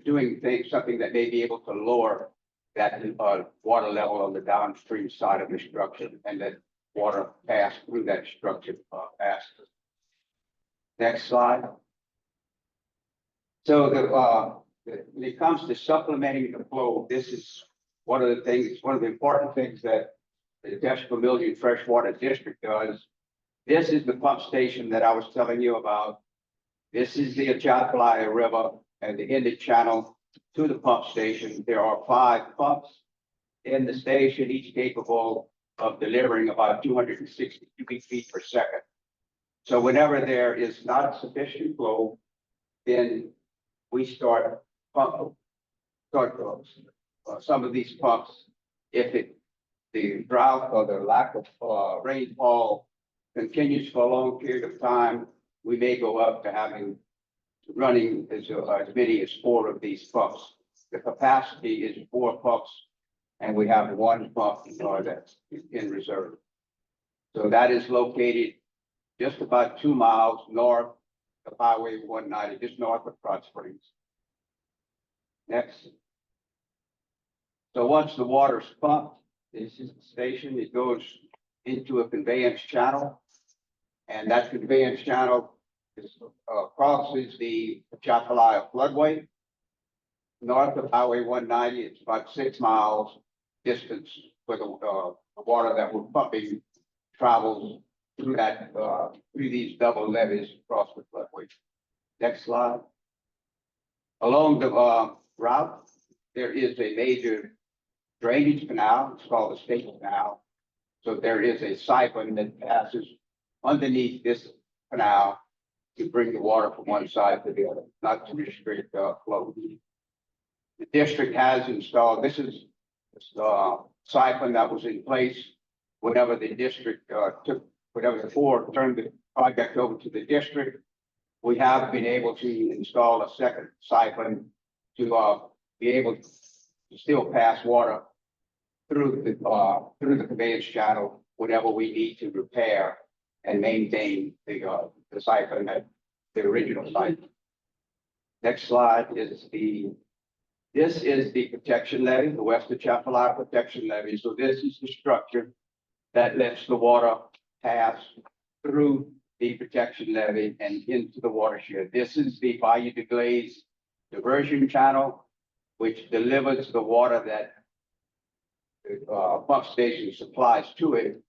doing things, something that may be able to lower that water level on the downstream side of the structure, and that water pass through that structure faster. Next slide. So when it comes to supplementing the flow, this is one of the important things that the Desper Freshwater District does. This is the pump station that I was telling you about. This is the Atchafalaya River and the inlet channel to the pump station. There are 5 pumps in the station, each capable of delivering about 260 cubic feet per second. So whenever there is not sufficient flow, then we start some of these pumps. If the drought or the lack of rainfall continues for a long period of time, we may go up to running as many as 4 of these pumps. The capacity is 4 pumps, and we have 1 pump that's in reserve. So that is located just about 2 miles north of Highway 190, just north of Krotz Springs. Next. So once the water is pumped, this is the station, it goes into a conveyance channel, and that conveyance channel crosses the Atchafalaya floodway. North of Highway 190, it's about 6 miles distance where the water that we're pumping travels through that through these double levees across the floodway. Next slide. Along the route, there is a major drainage canal. It's called the State Canal. So there is a siphon that passes underneath this canal to bring the water from one side to the other, not to restrict flow. The district has installed, this is siphon that was in place whenever the district whenever the Corps turned the project over to the district. We have been able to install a second siphon to be able to still pass water through the conveyance channel whenever we need to repair and maintain the siphon at the original site. Next slide is this is the protection levee, the West Atchafalaya protection levee. So this is the structure that lets the water pass through the protection levee and into the watershed. This is the Bayou de Glaze diversion channel, which delivers the water that the pump station supplies to it.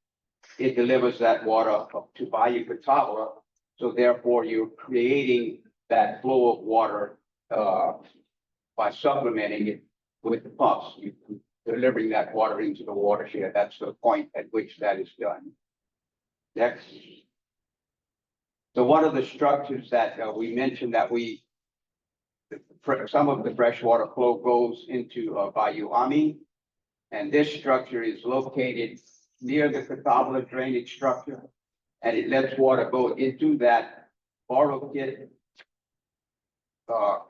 It delivers that water to Bayou Catawba. So therefore, you're creating that flow of water by supplementing it with the pumps. You're delivering that water into the watershed. That's the point at which that is done. Next. So one of the structures that we mentioned that some of the freshwater flow goes into Bayou Ami. And this structure is located near the Catawba drainage structure. And it lets water go into that borrow pit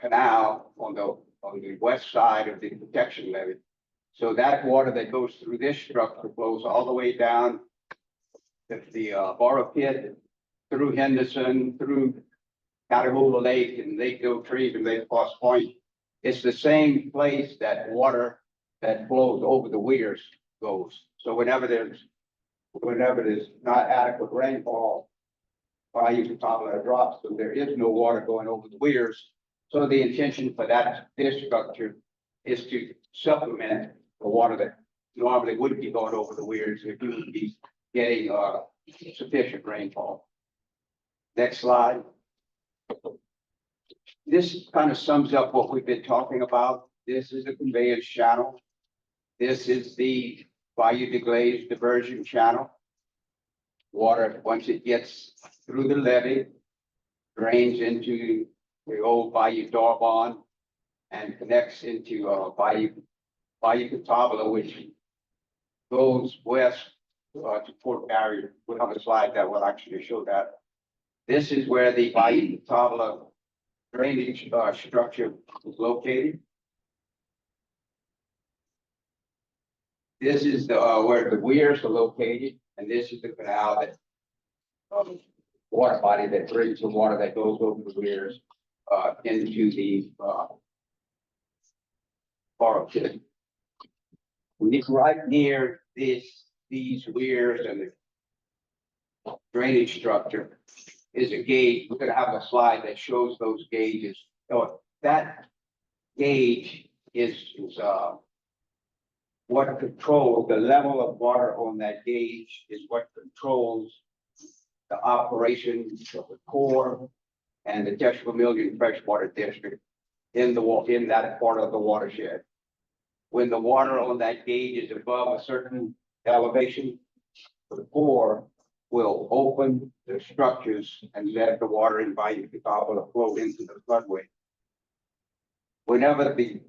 canal on the west side of the protection levee. So that water that goes through this structure flows all the way down the borrow pit, through Henderson, through Catahoula Lake and Lake Trees and Lake Cross Point. It's the same place that water that flows over the weirs goes. So whenever there's not adequate rainfall, Bayou Catawba drops, so there is no water going over the weirs. So the intention for this structure is to supplement the water that normally wouldn't be going over the weirs if you would be getting sufficient rainfall. Next slide. This kind of sums up what we've been talking about. This is the conveyance channel. This is the Bayou de Glaze diversion channel. Water, once it gets through the levee, drains into the old Bayou D'Arbonne and connects into Bayou Catawba, which goes west to Fort Barrier. We'll have a slide that will actually show that. This is where the Bayou Catawba drainage structure is located. This is where the weirs are located, and this is the canal that water body that brings the water that goes over the weirs into the borrow pit. Right near these weirs and the drainage structure is a gauge. We're going to have a slide that shows those gauges. So that gauge is what controls the level of water on that gauge is what controls the operation of the Corps and the Tesh Vermilion Freshwater District in that part of the watershed. When the water on that gauge is above a certain elevation, the Corps will open the structures and let the water in Bayou Catawba flow into the floodway. Whenever the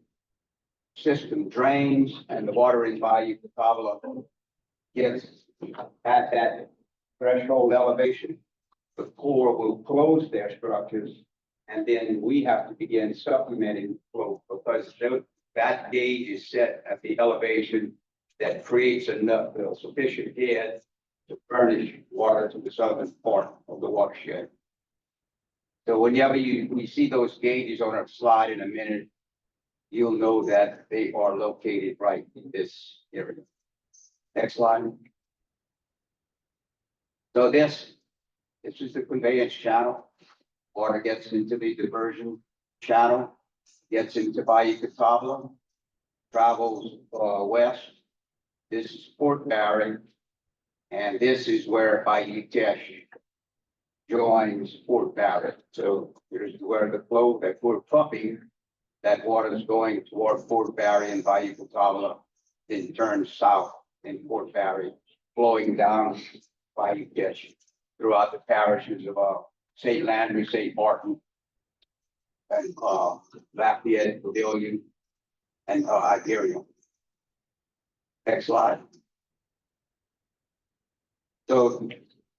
system drains and the water in Bayou Catawba gets at that threshold elevation, the Corps will close their structures, and then we have to begin supplementing flow because that gauge is set at the elevation that creates enough sufficient head to furnish water to the southern part of the watershed. So whenever we see those gauges on our slide in a minute, you'll know that they are located right in this area. Next slide. So this is the conveyance channel. Water gets into the diversion channel, gets into Bayou Catawba, travels west. This is Fort Barry, and this is where Bayou Teche joins Fort Barry. So here's where the flow that we're pumping, that water is going toward Fort Barry and Bayou Catawba, then turns south in Fort Barry, flowing down Bayou Teche throughout the parishes of St. Landry, St. Martin, and Lafayette, Pavilion, and Acadiana. Next slide. So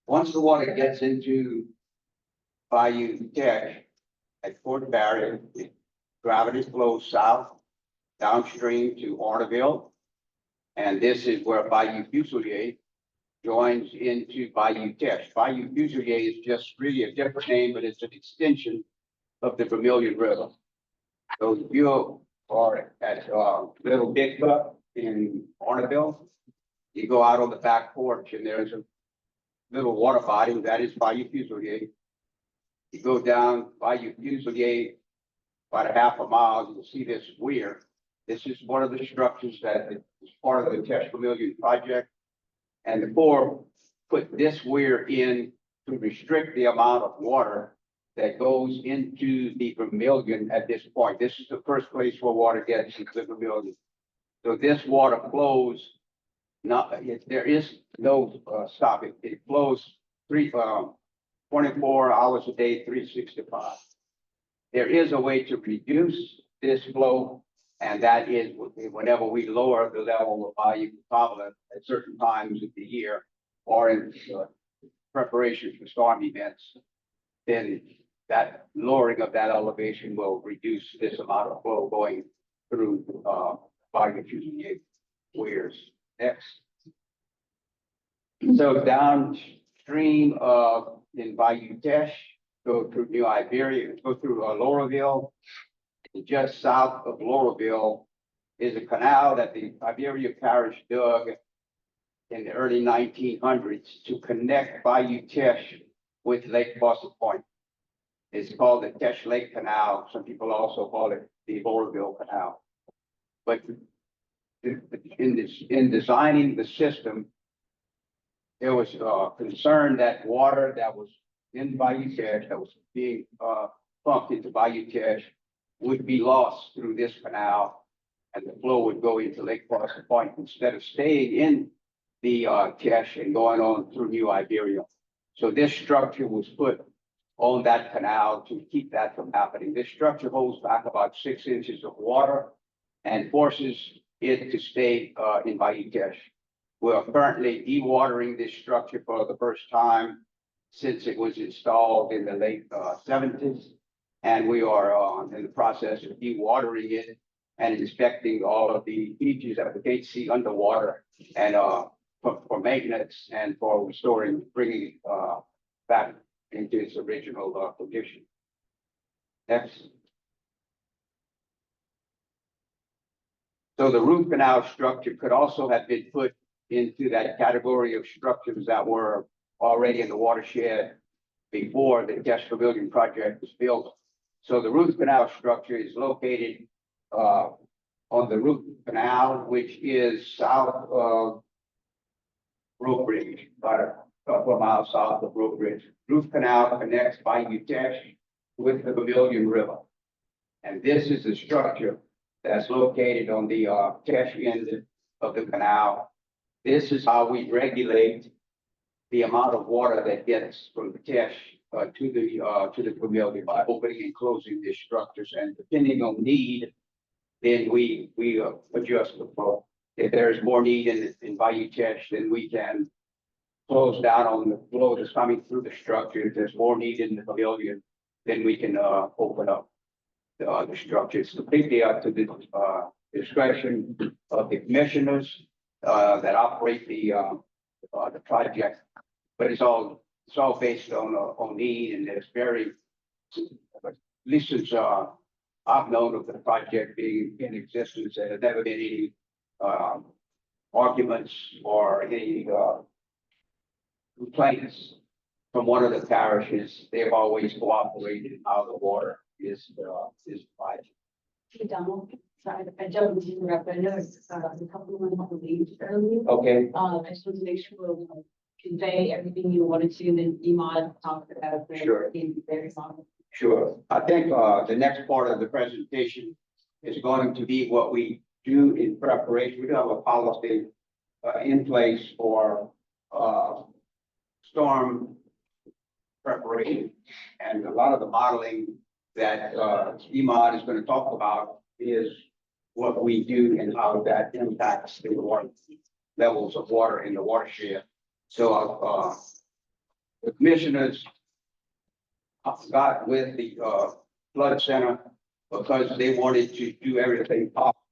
once the water gets into Bayou Teche at Fort Barry, gravity flows south downstream to Orneville, and this is where Bayou Fusilier joins into Bayou Teche. Bayou Fusilier is just really a different name, but it's an extension of the Vermilion River. So if you are at Little Big Cup in Orneville, you go out on the back porch and there's a little water body, that is Bayou Fusilier. You go down Bayou Fusilier about a half a mile, you'll see this weir. This is one of the structures that is part of the Teche Vermilion project. And the Corps put this weir in to restrict the amount of water that goes into the Vermilion at this point. This is the first place where water gets into the Vermilion. So this water flows, there is no stopping. It flows 24 hours a day, 365. there is a way to reduce this flow. And that is whenever we lower the level of volume tolerant at certain times of the year or in preparation for storm events, then that lowering of that elevation will reduce this amount of flow going through volume fusing weirs. Next. So downstream of in Bayou Teche, go through New Iberia, go through Lauraville. Just south of Lauraville is a canal that the Iberia Parish dug in the early 1900s to connect Bayou Teche with Lake Fawcett Point. It's called the Teche Lake Canal. Some people also call it the Lauraville Canal. But in designing the system, there was concern that water that was in Bayou Teche, that was being pumped into Bayou Teche, would be lost through this canal, and the flow would go into Lake Fawcett Point instead of staying in the Teche and going on through New Iberia. So this structure was put on that canal to keep that from happening. This structure holds back about 6 inches of water and forces it to stay in Bayou Teche. We are currently dewatering this structure for the first time since it was installed in the late 70s. And we are in the process of dewatering it and inspecting all of the features that we can't see underwater and for maintenance and for restoring, bringing it back into its original condition. Next. So the root canal structure could also have been put into that category of structures that were already in the watershed before the Teche Pavilion project was built. So the root canal structure is located on the root canal, which is south of Rope Bridge, about a couple of miles south of Rope Bridge. Root canal connects Bayou Teche with the Pavilion River. And this is the structure that's located on the Teche end of the canal. This is how we regulate the amount of water that gets from the Teche to the Pavilion by opening and closing these structures, and depending on need, then we adjust the flow. If there's more need in Bayou Teche, then we can close down on the flow that's coming through the structure. If there's more need in the Pavilion, then we can open up the structure. It's completely up to the discretion of the commissioners that operate the project, but it's all based on need, and there's very, at least since I've known of the project being in existence, there have never been any arguments or any complaints from one of the parishes. They've always cooperated in how the water is provided. Hey, Donald, sorry, I jumped into you, but I know it's a couple of them on the leave earlier. Okay. I just want to make sure we'll convey everything you wanted to, and then Iman talked about it. Sure. Very long. Sure. I think the next part of the presentation is going to be what we do in preparation. We do have a policy in place for storm preparation, and a lot of the modeling that Iman is going to talk about is what we do and how that impacts the water levels of water in the watershed. So the commissioners got with the flood center because they wanted to do everything possible,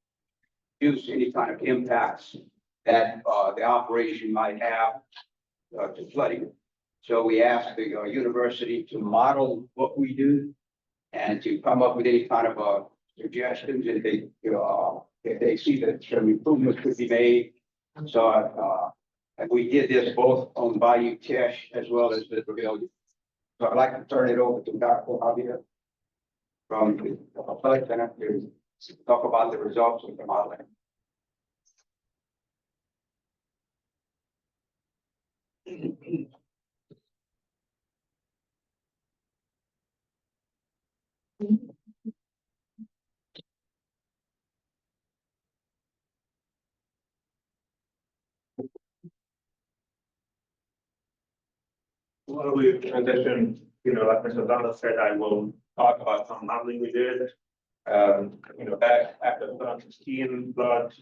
reduce any kind of impacts that the operation might have to flooding. So we asked the university to model what we do and to come up with any kind of suggestions if they see that some improvements could be made. So and we did this both on Bayou Teche as well as the Pavilion. So I'd like to turn it over to Dr. Javier from the Flood Center to talk about the results of the modeling. Well, we transition, like Mr. Donald said, I will talk about some modeling we did. Back after 2016 flood,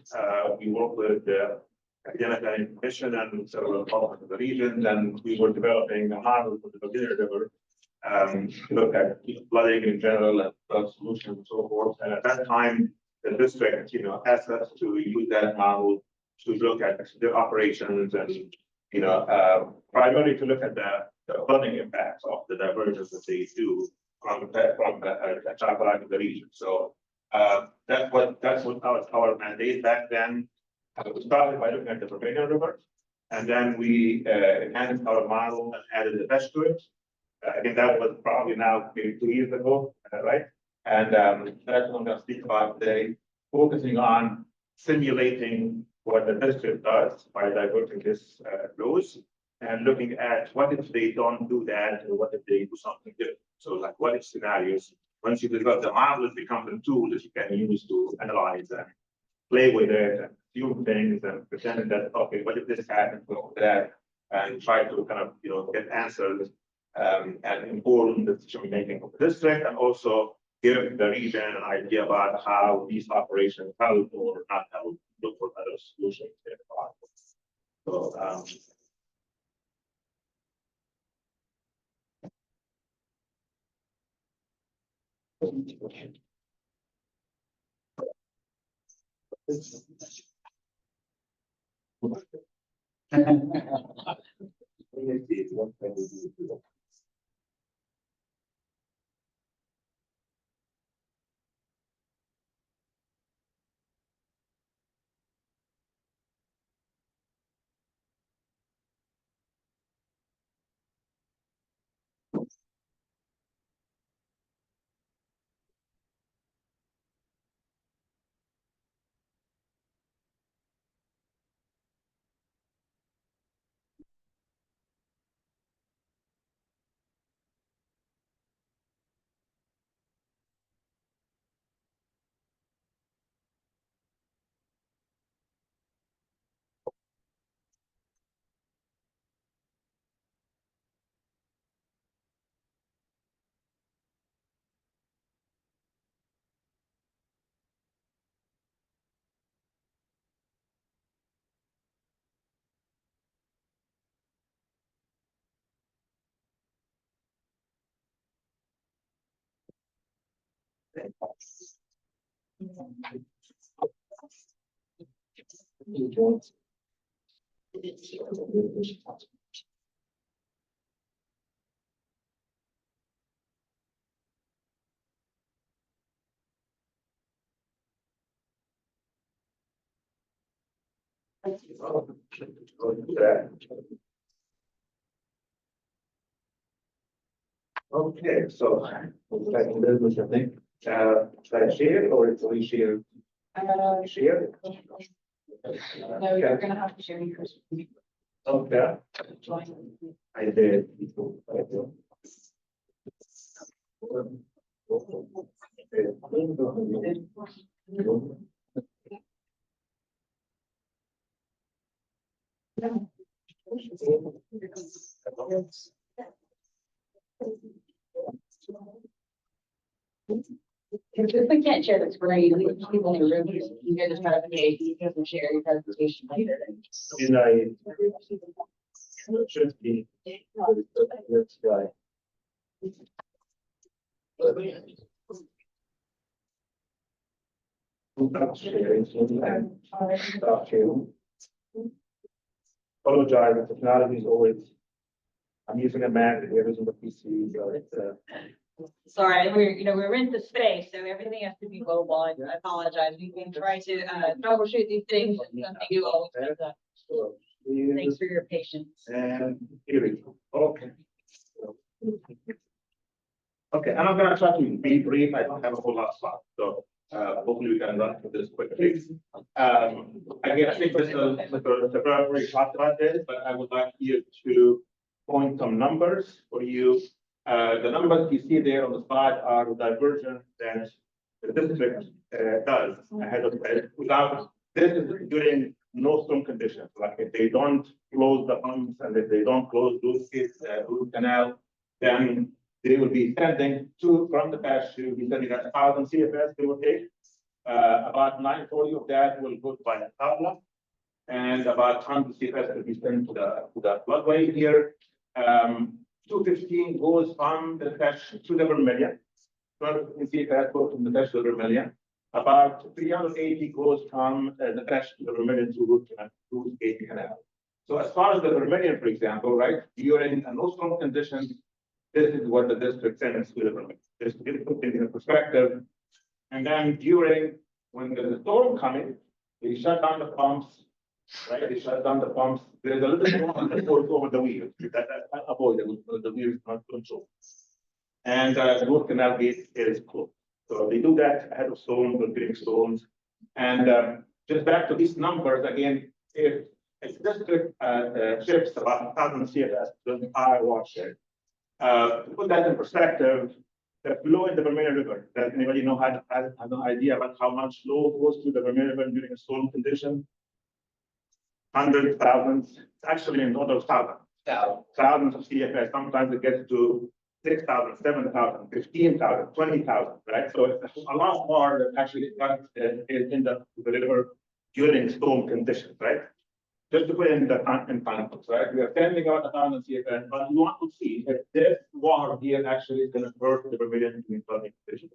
we worked with the Acadiana Planning Commission and several departments of the region, and we were developing a model for the Virginia River. To look at flooding in general and flood solutions and so forth. And at that time, the district, asked us to use that model to look at their operations and, primarily to look at the flooding impacts of the diversions that they do from the Chapala to the region. So that's what our mandate back then. We started by looking at the Virginia River, and then we enhanced our model and added the best to it. I think that was probably now maybe 2 years ago, right? And that's what I'm going to speak about today, focusing on simulating what the district does by diverting this flows and looking at what if they don't do that or what if they do something different. So like what if scenarios, once you develop the model, it becomes a tool that you can use to analyze and play with it and assume things and pretend that, okay, what if this happens or that, and try to kind of, get answers and inform the decision making of the district, and also give the region an idea about how these operations help or not help, look for other solutions. So, okay, so second business, I think. Should I share or is we share? Share? No, you're gonna have to share yours. Okay. I did. If we can't share the screen, we can people in the room, you guys just try to pay, you can share your presentation later. And I should be. This guy. Stop sharing. Stop sharing. Apologize, the technology is always. I'm using a Mac, it is on the PC, so it's Sorry, we're in the space, so everything has to be mobile. I apologize. We've been trying to troubleshoot these things. And something you always have that. Thanks for your patience. And here we go. Okay. Okay, and I'm gonna try to be brief. I don't have a whole lot of stuff, so hopefully we can run through this quickly. Again, I think Mr. February talked about this, but I would like you to point some numbers for you. The numbers you see there on the slide are the diversion that the district does ahead of it. Without this is during no storm conditions, like if they don't close the pumps and if they don't close those root canal, then they will be sending from the parish, to be sending 1,000 CFS, they will take. About 940 of that will go by a tabla. And about 100 CFS will be sent to the floodway here. 215 goes from the parish to the Vermilion. 12 CFS goes from the parish to the Vermilion. About 380 goes from the parish to the Vermilion to Route Canal. So as far as the Vermilion, for example, right, during a no storm conditions, this is what the district sends to the Vermilion. Just to get it put into perspective. And then when there's a storm coming, they shut down the pumps, right? They shut down the pumps. There's a little bit more on the force over the wheels. That's avoidable, the wheels not controlled. And the root canal gate is closed. So they do that ahead of storms or during storms. And just back to these numbers again, if district ships about 1,000 CFS to the entire watershed, to put that in perspective, the flow in the Vermilion River, does anybody know has no idea about how much flow goes to the Vermilion River during a storm condition? Hundreds, thousands, actually in order of thousands. Thousands of CFS, sometimes it gets to 6,000, 7,000, 15,000, 20,000, right? So it's a lot more that actually got in the river during storm conditions, right? Just to put it in context, right? We are sending out 1,000 CFS, but we want to see if this water here actually is going to hurt the Vermilion during flooding conditions.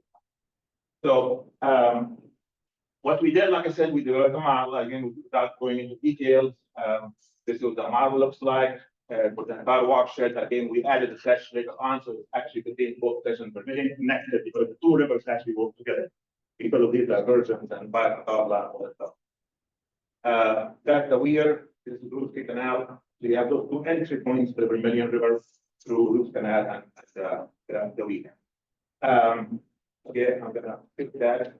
So what we did, like I said, we developed a model, again, without going into details. This is what the model looks like. For the entire watershed, again, we added a section later on, so it actually contains both sections Vermilion connected because the two rivers actually work together because of these diversions and blah, blah, blah, all that stuff. That's the weir, this is Root Canal. So you have those two entry points to the Vermilion River through Root Canal and the weir. Okay, I'm gonna fix that.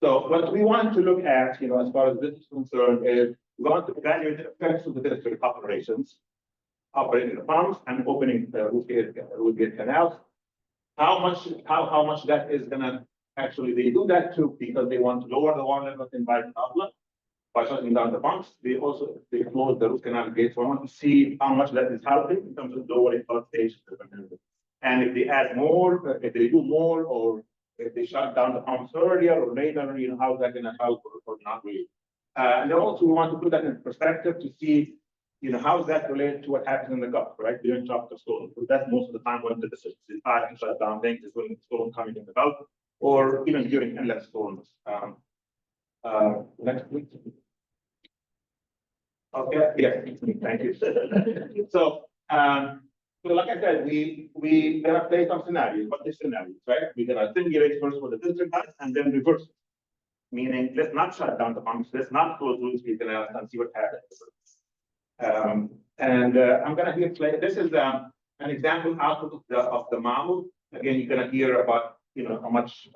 So what we want to look at, as far as this is concerned, is we want to evaluate the effects of the district operations, operating the pumps and opening the root gate canals. How much that is gonna actually, they do that too because they want to lower the water level in by shutting down the pumps. They close the root canal gates. So I want to see how much that is helping in terms of lowering flood stations. And if they add more, if they do more, or if they shut down the pumps earlier or later, how is that gonna help or not really? And then also we want to put that in perspective to see how is that related to what happens in the Gulf, right? During tropical storm. Because that's most of the time when the decision is to shut down things is when the storm coming in the Gulf, or even during inlet storms. Next week. Okay, yes, thank you. So like I said, we gonna play some scenarios, but the scenarios, right? We're gonna simulate first for the district and then reverse. Meaning, let's not shut down the pumps, let's not close Root Canal and see what happens. I'm gonna here play. This is an example output of the model. Again, you're gonna hear about how much.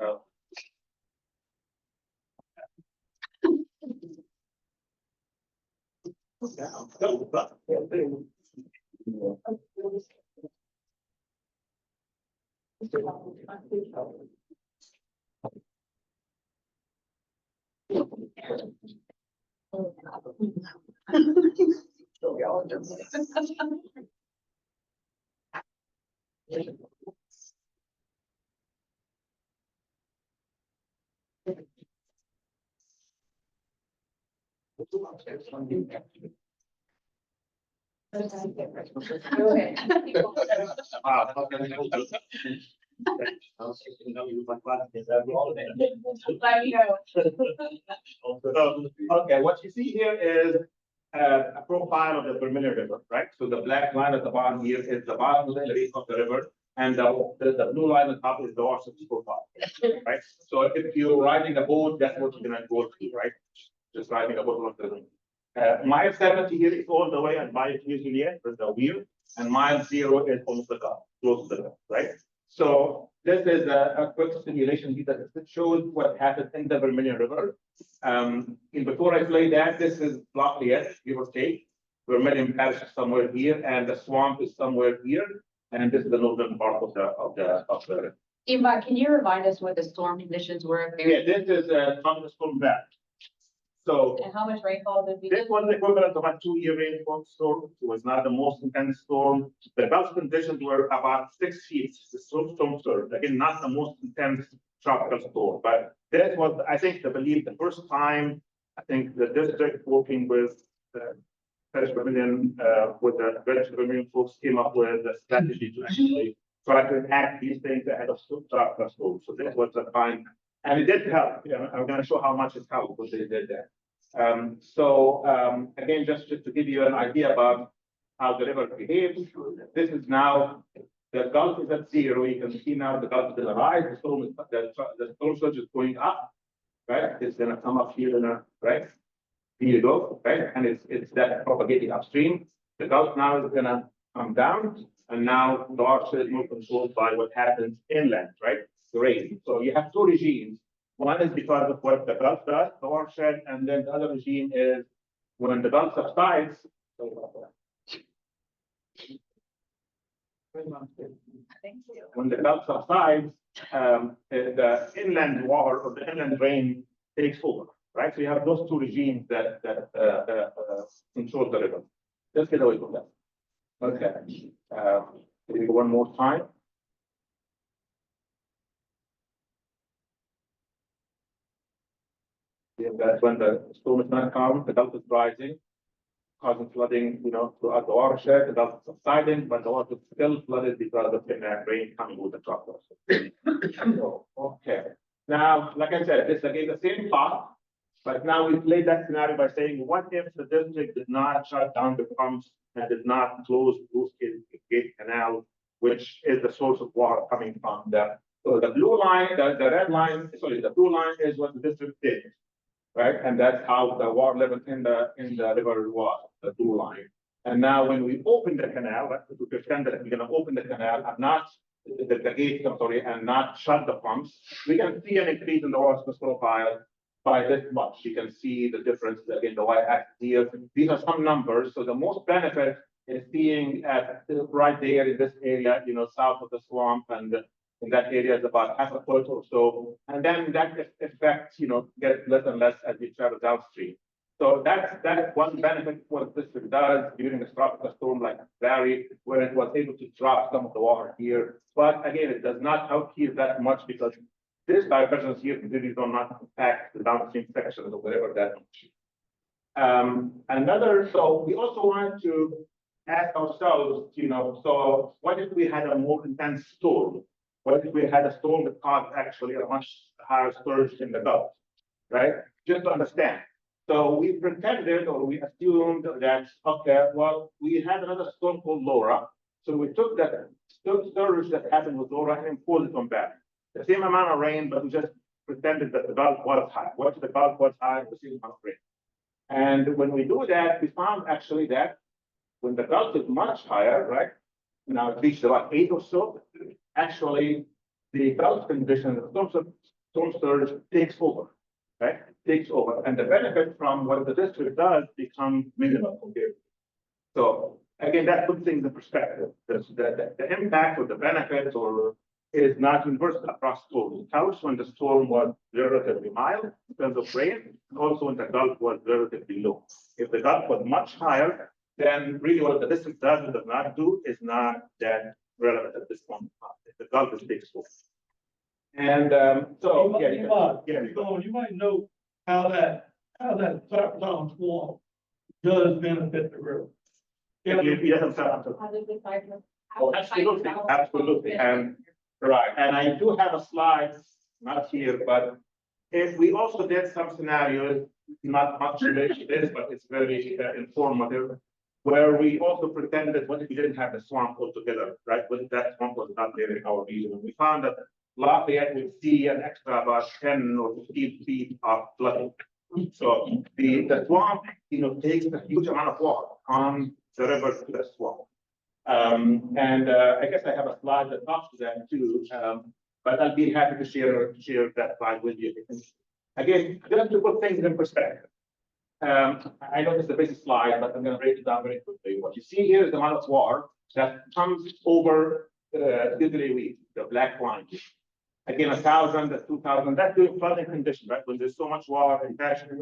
Okay, what you see here is a profile of the Vermilion River, right? So the black line at the bottom here is the bottom of the river, and the blue line at the top is the Watershed profile, right? So if you're riding a boat, that's what you're gonna go through, right? Just riding a boat on the river. Mile 70 here is all the way at Mile Juliet, there's the wheel, and Mile 0 is almost the top, close to the top, right? So this is a quick simulation here that shows what happened in the Vermilion River. Before I play that, this is Lafayette, give or take. Vermilion Parish is somewhere here, and the swamp is somewhere here, and this is the northern part of the. Eva, can you remind us what the storm conditions were? Yeah, this is thunderstorm bad. So And how much rainfall did we this get? was the equivalent of a 2-year rainfall storm. It was not the most intense storm. The Gulf conditions were about 6 feet. The storm surge, again, not the most intense tropical storm, but that was, I think, I believe the first time, I think the district working with the British Pavilion, with the British Pavilion folks came up with a strategy to actually try to enact these things ahead of tropical storm. So this was the time, and it did help. I'm going to show how much it helped when they did that. Again, just to give you an idea about how the river behaves, this is now, the Gulf is at 0. You can see now the Gulf is in a rise, the storm surge is going up, right? It's gonna come up here right? Here you go, right? And it's that propagating upstream. The Gulf now is gonna come down, and now the watershed is more controlled by what happens inland, right? The rain. So you have 2 regimes. One is because of what the Gulf does, the watershed, and then the other regime is when the Gulf subsides. When the Gulf subsides, the inland water or the inland rain takes over, right? So you have those 2 regimes that control the river. Let's get away from that. Okay. Maybe one more time. Yeah, that's when the storm is going to come, the Gulf is rising, causing flooding, throughout the watershed. The Gulf is subsiding, but the water is still flooded because of the rain coming with the tropical. Okay. Now, like I said, this is again the same plot, but now we played that scenario by saying, what if the district did not shut down the pumps and did not close Bruce Gate Canal, which is the source of water coming from there? So the blue line, the red line, sorry, the blue line is what the district did. Right, and that's how the water level in the river was, the blue line. And now when we open the canal, we pretend that we're going to open the canal and not the gates, I'm sorry, and not shut the pumps, we can see an increase in the water profile by this much. You can see the difference again, the y-axis here. These are some numbers. So the most benefit is seeing at right there in this area, south of the swamp, and in that area is about half a foot or so. And then that effect, gets less and less as we travel downstream. So that's one benefit what this does during a tropical storm like Barry, where it was able to drop some of the water here. But again, it does not help here that much because this divergence here really do not impact the downstream sections or whatever that much. So we also want to ask ourselves, so what if we had a more intense storm? What if we had a storm that caused actually a much higher surge in the Gulf, right? Just to understand. So we pretended or we assumed that, okay, well, we had another storm called Laura. So we took that surge that happened with Laura and imposed it on back. The same amount of rain, but we just pretended that the Gulf was high. What if the Gulf was high, the same amount of rain? And when we do that, we found actually that when the Gulf is much higher, right? Now it reached about 8 or so. Actually, the Gulf condition, the storm surge takes over, right? Takes over, and the benefit from what the district does becomes minimal compared. So again, that puts things in perspective. The impact or the benefit is not universal across storms. It helps when the storm was relatively mild in terms of rain, and also when the Gulf was relatively low. If the Gulf was much higher, then really what the district does and does not do is not that relevant at this point. The Gulf is big storm. And so you might know how that top swamp does benefit the river. Absolutely. And right. And I do have a slide, not here, but if we also did some scenarios, not much related to this, but it's very informative, where we also pretended what if we didn't have the swamp altogether, right? When that swamp was not there in our region. And we found that Lafayette would see an extra about 10 or 15 feet of flooding. So the swamp, takes a huge amount of water on the river to the swamp. I guess I have a slide that talks to that too, but I'll be happy to share that slide with you. Again, just to put things in perspective. I know this is a busy slide, but I'm going to break it down very quickly. What you see here is the amount of water that comes over Diddley Weed, the black line. Again, 1,000, 2,000, that's the flooding condition, right? When there's so much water in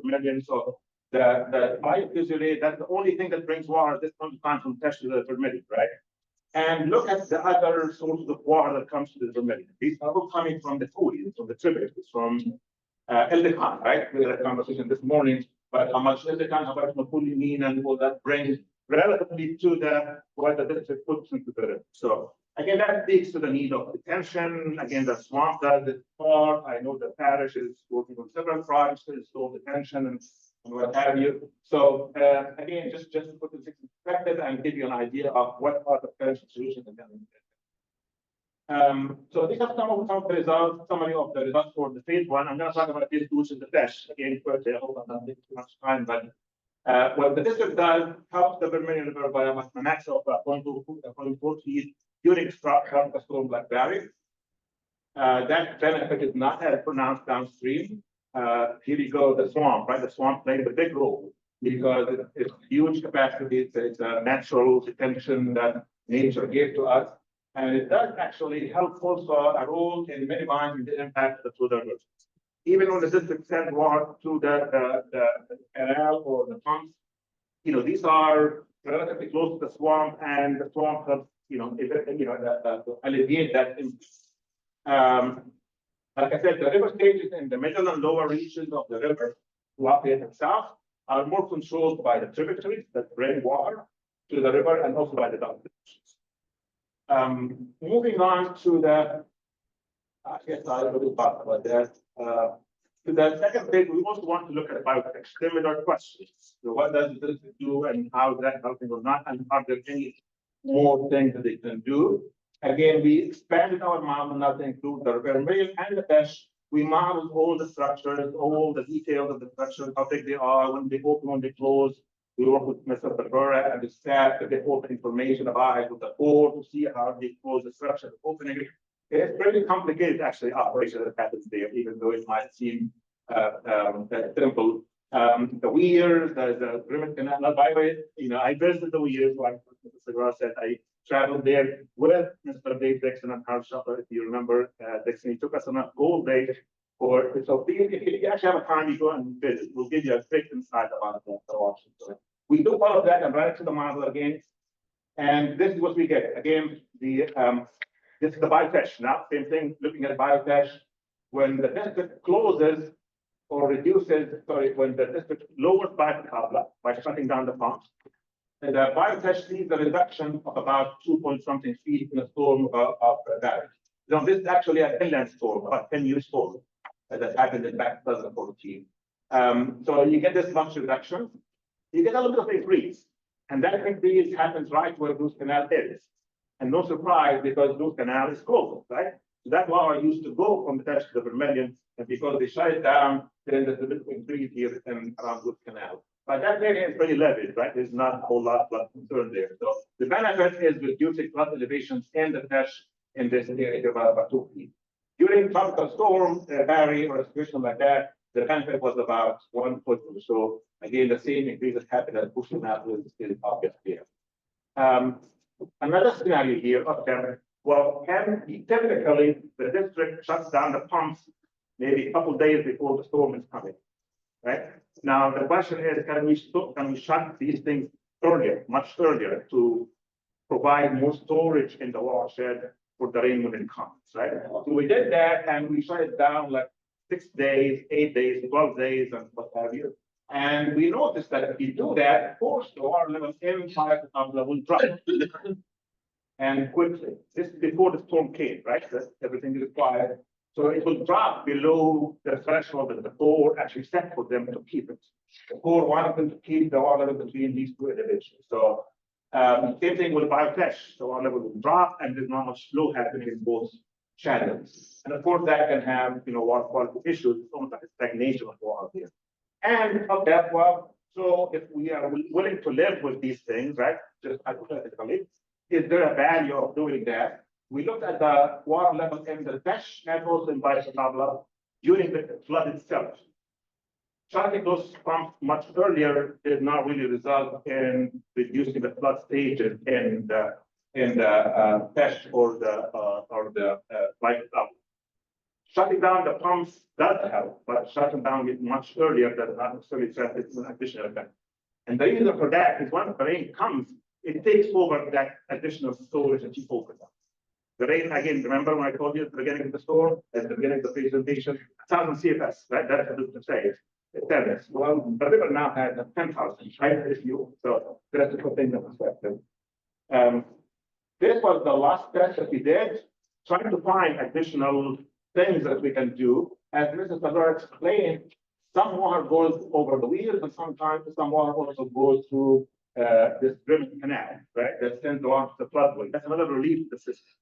millions, so the biodiversity rate, that's the only thing that brings water at this point in time from Tesh to the Vermilion, right? And look at the other sources of water that comes to the Vermilion. These are all coming from the Tui, from the tributaries, from Eldekan, right? We had a conversation this morning about how much Eldekan, how much Mapuli mean, and all that brings relatively to the what the district puts into the river. So again, that speaks to the need of detention. Again, the swamp does it far. I know the parish is working on several projects to install detention and what have you. So again, just to put this in perspective and give you an idea of what are the potential solutions. So these are some of the results, summary of the results for the phase one. I'm going to talk about phase two, which is the test. Again, quickly, I hope I'm not taking too much time, but what the district does helps the Vermilion River by a max of 0.4 feet during tropical storm like Barry. That benefit is not as pronounced downstream. Here you go, the swamp, right? The swamp played a big role because it's huge capacity. It's a natural detention that nature gave to us. And it does actually help also a role in minimizing the impact of the flood. Even when the district sends water to the canal or the pumps, these are relatively close to the swamp, and the swamp helps, alleviate that impact. Like I said, the river stages in the middle and lower reaches of the river, Lafayette and South, are more controlled by the tributaries that bring water to the river and also by the downstream. Moving on to I guess I will talk about that. To the second phase, we also want to look at biotech, similar questions. So what does this do and how is that helping or not? And are there any more things that they can do? Again, we expanded our model now to include the Vermilion and the Tesh. We modeled all the structures, all the details of the structures, how big they are, when they open, when they close. We work with Mr. Barbera and the staff to get all the information about it with the board to see how they close the structure, opening it. It's pretty complicated, actually, operation that happens there, even though it might seem simple. The weirs, the Grimmett Canal, by the way, I visited the weirs, like Mr. Segura said, I traveled there with Mr. Dave Dixon and Carl Shopper, if you remember, Dixon, he took us on a whole day so if you actually have a time, you go and visit, we'll give you a quick insight about the options. So we do all of that and run it to the model again. And this is what we get. Again, this is the biotech. Now, same thing, looking at biotech. When the district closes or reduces, when the district lowers biotech by shutting down the pumps, and the biotech sees a reduction of about 2-point-something feet in a storm of that. Now, this is actually an inland storm, about 10-year storm that happened in back 2014. So you get this much reduction. You get a little bit of increase. And that increase happens right where Bruce Canal is. And no surprise, because Bruce Canal is closed, right? So that water used to go from the Tesh to the Vermilion, and because they shut it down, then there's a little increase here and around Bruce Canal. But that area is pretty level, right? There's not a whole lot of concern there. So the benefit is reducing flood elevations in the Tesh in this area about 2 feet. During tropical storm, Barry, or a situation like that, the benefit was about 1 foot or so. Again, the same increase that happened at Bush Canal is obvious here. Another scenario here, typically the district shuts down the pumps maybe a couple of days before the storm is coming, right? Now the question is, can we shut these things earlier, much earlier, to provide more storage in the watershed for the rain when it comes, right? So we did that, and we shut it down like 6 days, 8 days, 12 days, and what have you. And we noticed that if you do that, of course, the water level inside the tumbler will drop. And quickly. This is before the storm came, right? That's everything is quiet. So it will drop below the threshold that the Corps actually set for them to keep it. The Corps wanted them to keep the water level between these two elevations. So same thing with biotech. The water level will drop, and there's not much flow happening in both channels. And of course, that can have water quality issues, almost like a stagnation of water here. And so if we are willing to live with these things, right? Just hypothetically, is there a value of doing that? We looked at the water level in the Tesh and also in Baisatavla during the flood itself. Shutting those pumps much earlier did not really result in reducing the flood stages in the Tesh or the Baisatavla. shutting down the pumps does help, but shutting down it much earlier does not necessarily set it an additional effect. And the reason for that is once the rain comes, it takes over that additional storage that you focus on. The rain, again, remember when I told you at the beginning of the storm, at the beginning of the presentation, 1,000 CFS, right? That's what to say. It's 10. Well, the river now has 10,000, right? If you, so that's to put things in perspective. This was the last test that we did, trying to find additional things that we can do. As Mrs. Sadar explained, some water goes over the wheels, and sometimes some water also goes through this driven canal, right? That sends along the floodway. That's another relief to the system.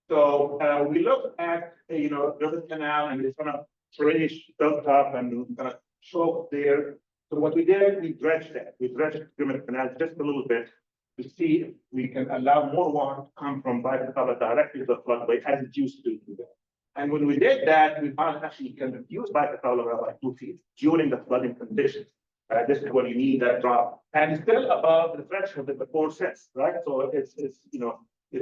So we looked at driven canal, and it's kind of pretty built up and kind of choke there. So what we did, we dredged that. We dredged driven canal just a little bit to see if we can allow more water to come from by the color directly to the floodway as it used to do. And when we did that, we found actually you can reduce by the color by 2 feet during the flooding conditions. This is when you need that drop, and still above the threshold that the code says, right? So it's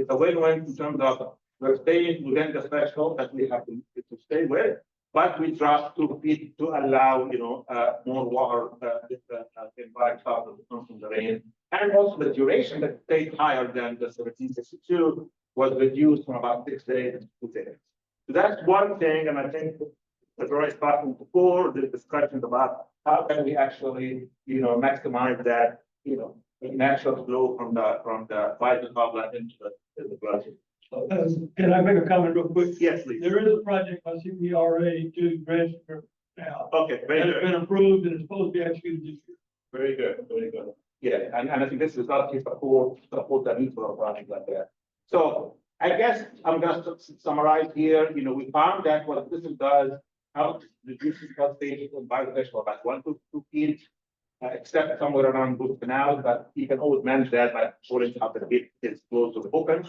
a win-win in terms of we're staying within the threshold that we have to stay with, but we drop 2 feet to allow more water in by top of the rain, and also the duration that stayed higher than the 1762 was reduced from about 6 days to 2 days. So that's one thing, and I think as Roy is talking before, the discussions about how can we actually, maximize that, natural flow from the vital top into the project. Can I make a comment real quick? Yes, please. There is a project by CPRA to dredge the river now. Okay, very And it's good. been approved and it's supposed to be executed this year. Very good, very good. Yeah, and I think this is not just support the need for a project like that. So I guess I'm going to summarize here. We found that what this does helps reduce the flood stage and biofish for about 1 to 2 feet, except somewhere around those canals, but you can always manage that by showing how the gate is close to the open.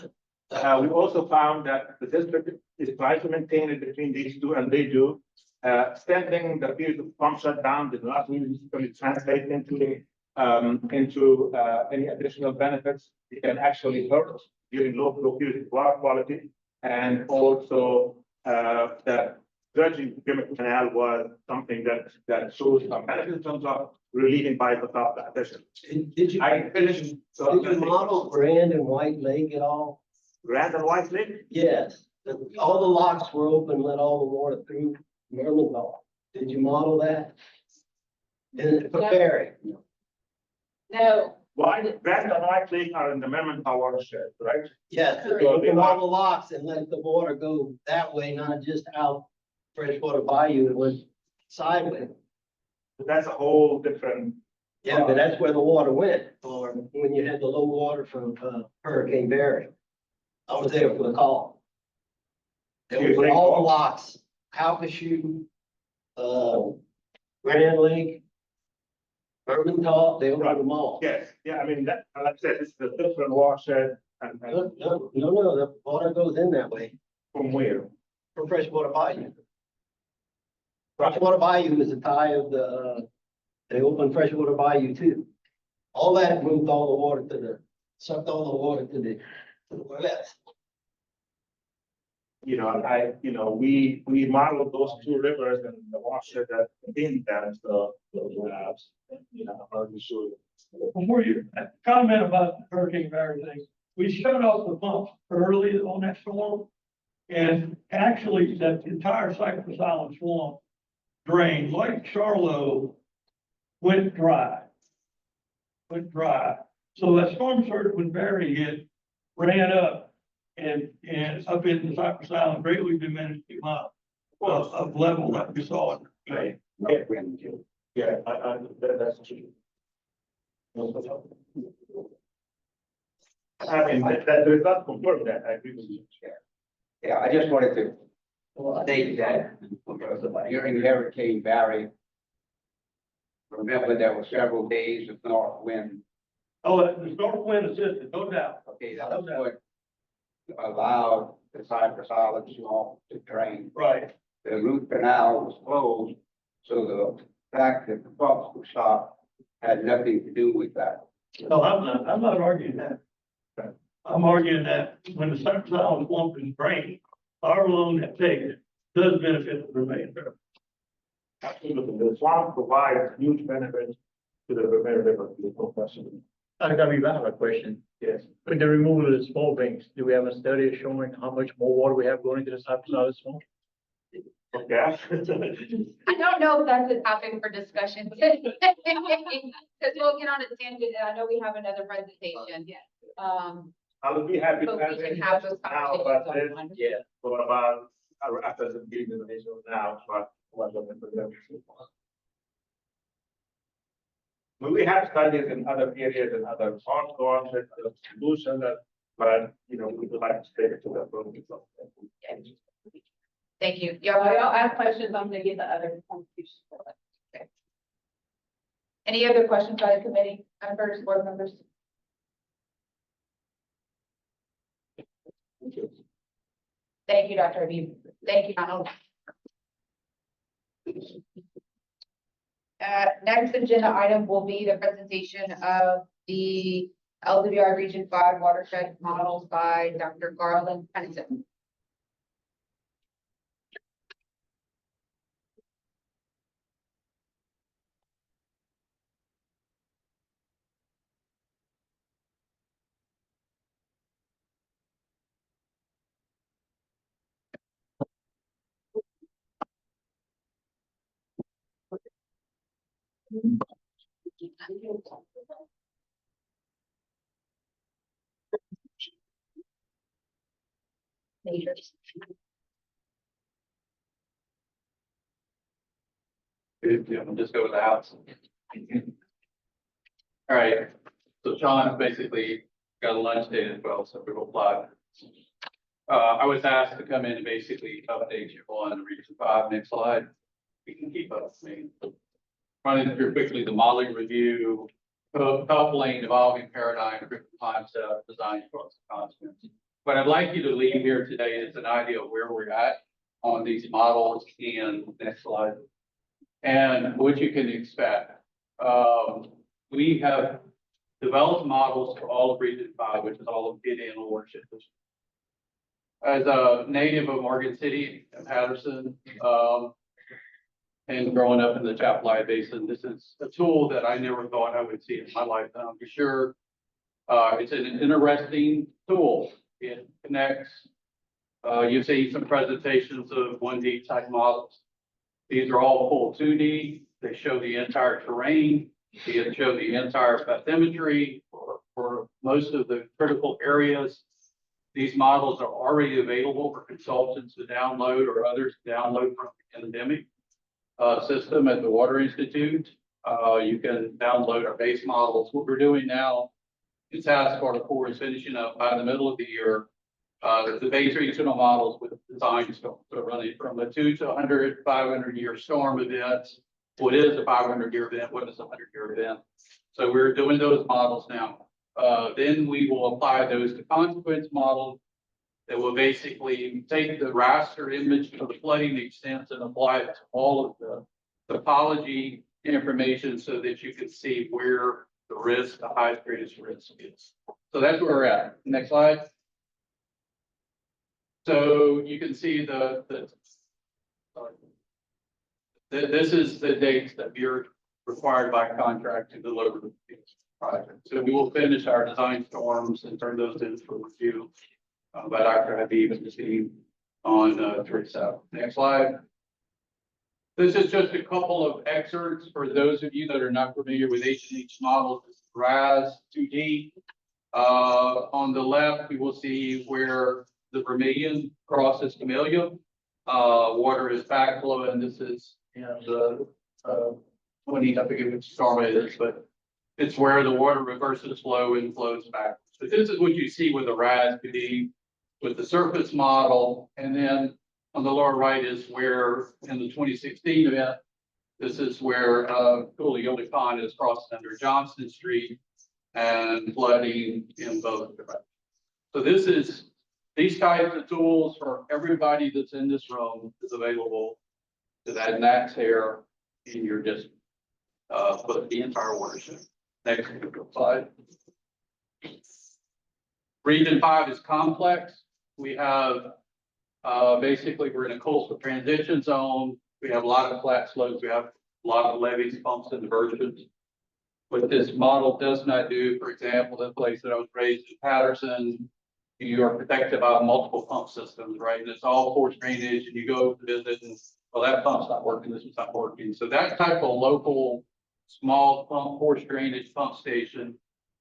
We also found that the district is trying to maintain it between these two, and they do. Extending the period of pump shutdown did not really translate into any additional benefits. It can actually hurt during low flow periods of water quality, and also that dredging the Gimmick Canal was something that shows some benefits in terms of relieving by the top addition. Did you model Grand and White Lake at all? Grand and White Lake? Yes, all the locks were open, let all the water through Mermentau. Did you model that? And for Ferry? No, Grand and White Lake are in the Mermentau watershed, right? Yes, open all the locks and let the water go that way, not just out freshwater bayou, it went sideways. That's a whole different. Yeah, but that's where the water went, or when you had the low water from Hurricane Barry. I was there for the call. They opened all the locks, Calcasieu, Grand Lake, Mermentau, they opened them all. Yes, yeah, I mean, that, like I said, this is a different watershed and No, the water goes in that way, from where? from freshwater bayou. Freshwater bayou is the tie of they opened freshwater bayou too. All that moved all the water sucked all the water to the west. We modeled those two rivers and the watershed that contain them, so, I'm sure. Before you comment about the Hurricane Barry thing, we shut off the pumps early on that storm. And actually, that entire Cypress Island swamp drained, like Charlotte went dry. So that storm surge when Barry hit, ran up and up in the Cypress Island, greatly diminished the amount of level that we saw. Right. Yeah, that's true. I mean, that does not confirm that, I agree with you. Yeah, I just wanted to state that during Hurricane Barry, remember there were several days of north wind. Oh, the north wind assisted, no doubt. Okay, that was what allowed the Cypress Island swamp to drain. Right. The root canal was closed, so the fact that the pumps were stopped had nothing to do with that. No, I'm not arguing that. I'm arguing that when the Cypress Island swamp is drained, our loan had taken, does benefit the remainder. Absolutely, the swamp provides huge benefits to the Vermeer River, there's no question. I have a question. Yes. With the removal of the small banks, do we have a study showing how much more water we have going into the Cypress Island swamp? Okay. I don't know if that's a topic for discussion. Because we'll get on a tangent, and I know we have another presentation. I would be happy to But we answer can any have those questions now, but conversations then, on. Yeah. what about, after the meeting now, but what the information. We have studies in other areas and other ongoing solutions, but, you know, we would like to take it to the room. Thank you. I'll ask questions, I'm gonna get the other. Okay. Any other questions by the committee, members, board members? Thank you, Dr. Habib. Thank you, Donald. Next agenda item will be the presentation of the LWI Region 5 watershed models by Dr. Garland Pennington. Yeah, I'll just go with the house. All right, so Sean basically got a lunch date as well, so we will apply. I was asked to come in and basically update you on Region 5. Next slide. We can keep up. Running through quickly the modeling review, coupling, evolving paradigm, different concept, design across the continent. What I'd like you to leave here today is an idea of where we're at on these models. And next slide. And what you can expect. We have developed models for all of Region 5, which is all of Acadiana and Watershed. As a native of Morgan City and Patterson, and growing up in the Chapelai Basin, this is a tool that I never thought I would see in my lifetime for sure. It's an interesting tool. It connects. You see some presentations of 1D type models. These are all full 2D. They show the entire terrain. They show the entire bathymetry for most of the critical areas. These models are already available for consultants to download or others to download from the endemic system at the Water Institute. You can download our base models. What we're doing now in task order 4 is finishing up by the middle of the year. The base regional models with design storms, so running from a 2 to 100, 500-year storm events. What is a 500-year event? What is a 100-year event? So we're doing those models now. Then we will apply those to consequence models that will basically take the raster image of the flooding extents and apply it to all of the topology information so that you can see where the risk, the highest greatest risk is. So that's where we're at. Next slide. So you can see this is the dates that we're required by contract to deliver the project. So we will finish our design storms and turn those in for review by Dr. Habib and the team on 3 South. Next slide. This is just a couple of excerpts for those of you that are not familiar with H&H models. RAS 2D. On the left, we will see where the Vermilion crosses Camellia. Water is backflow, this is, you know, the 20, I forget which storm it is, but it's where the water reverses flow and flows back. But this is what you see with the RAS 2D with the surface model. And then on the lower right is where in the 2016 event, this is where Cooley Pond is crossing under Johnston Street and flooding in both directions. So this is these types of tools for everybody that's in this room is available to that max here in your district, but the entire watershed. Next slide. Region 5 is complex. We have Basically, we're in a coastal transition zone. We have a lot of flat slopes. We have a lot of levees, pumps, and diversions. What this model does not do, for example, the place that I was raised in Patterson, you are protected by multiple pump systems, right? And it's all forced drainage, and you go to visit and, well, that pump's not working, this one's not working. So that type of local, small pump, forced drainage pump station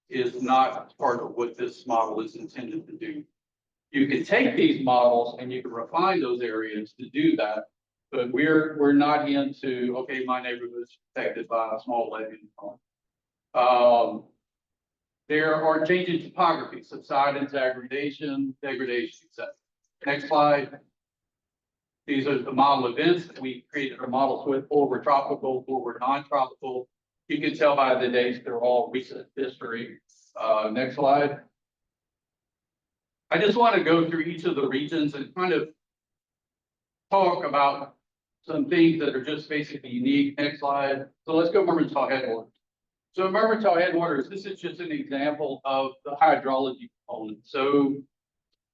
is not part of what this model is intended to do. You can take these models and you can refine those areas to do that. But we're not into, okay, my neighborhood is protected by a small levee. There are changing topography, subsidence, degradation, etc. Next slide. These are the model events that we created our models with, for tropical, for non-tropical. You can tell by the dates, they're all recent history. Next slide. I just want to go through each of the regions and kind of talk about some things that are just basically unique. Next slide. So let's go Mermentau Headwaters. So Mermentau Headwaters, this is just an example of the hydrology component. So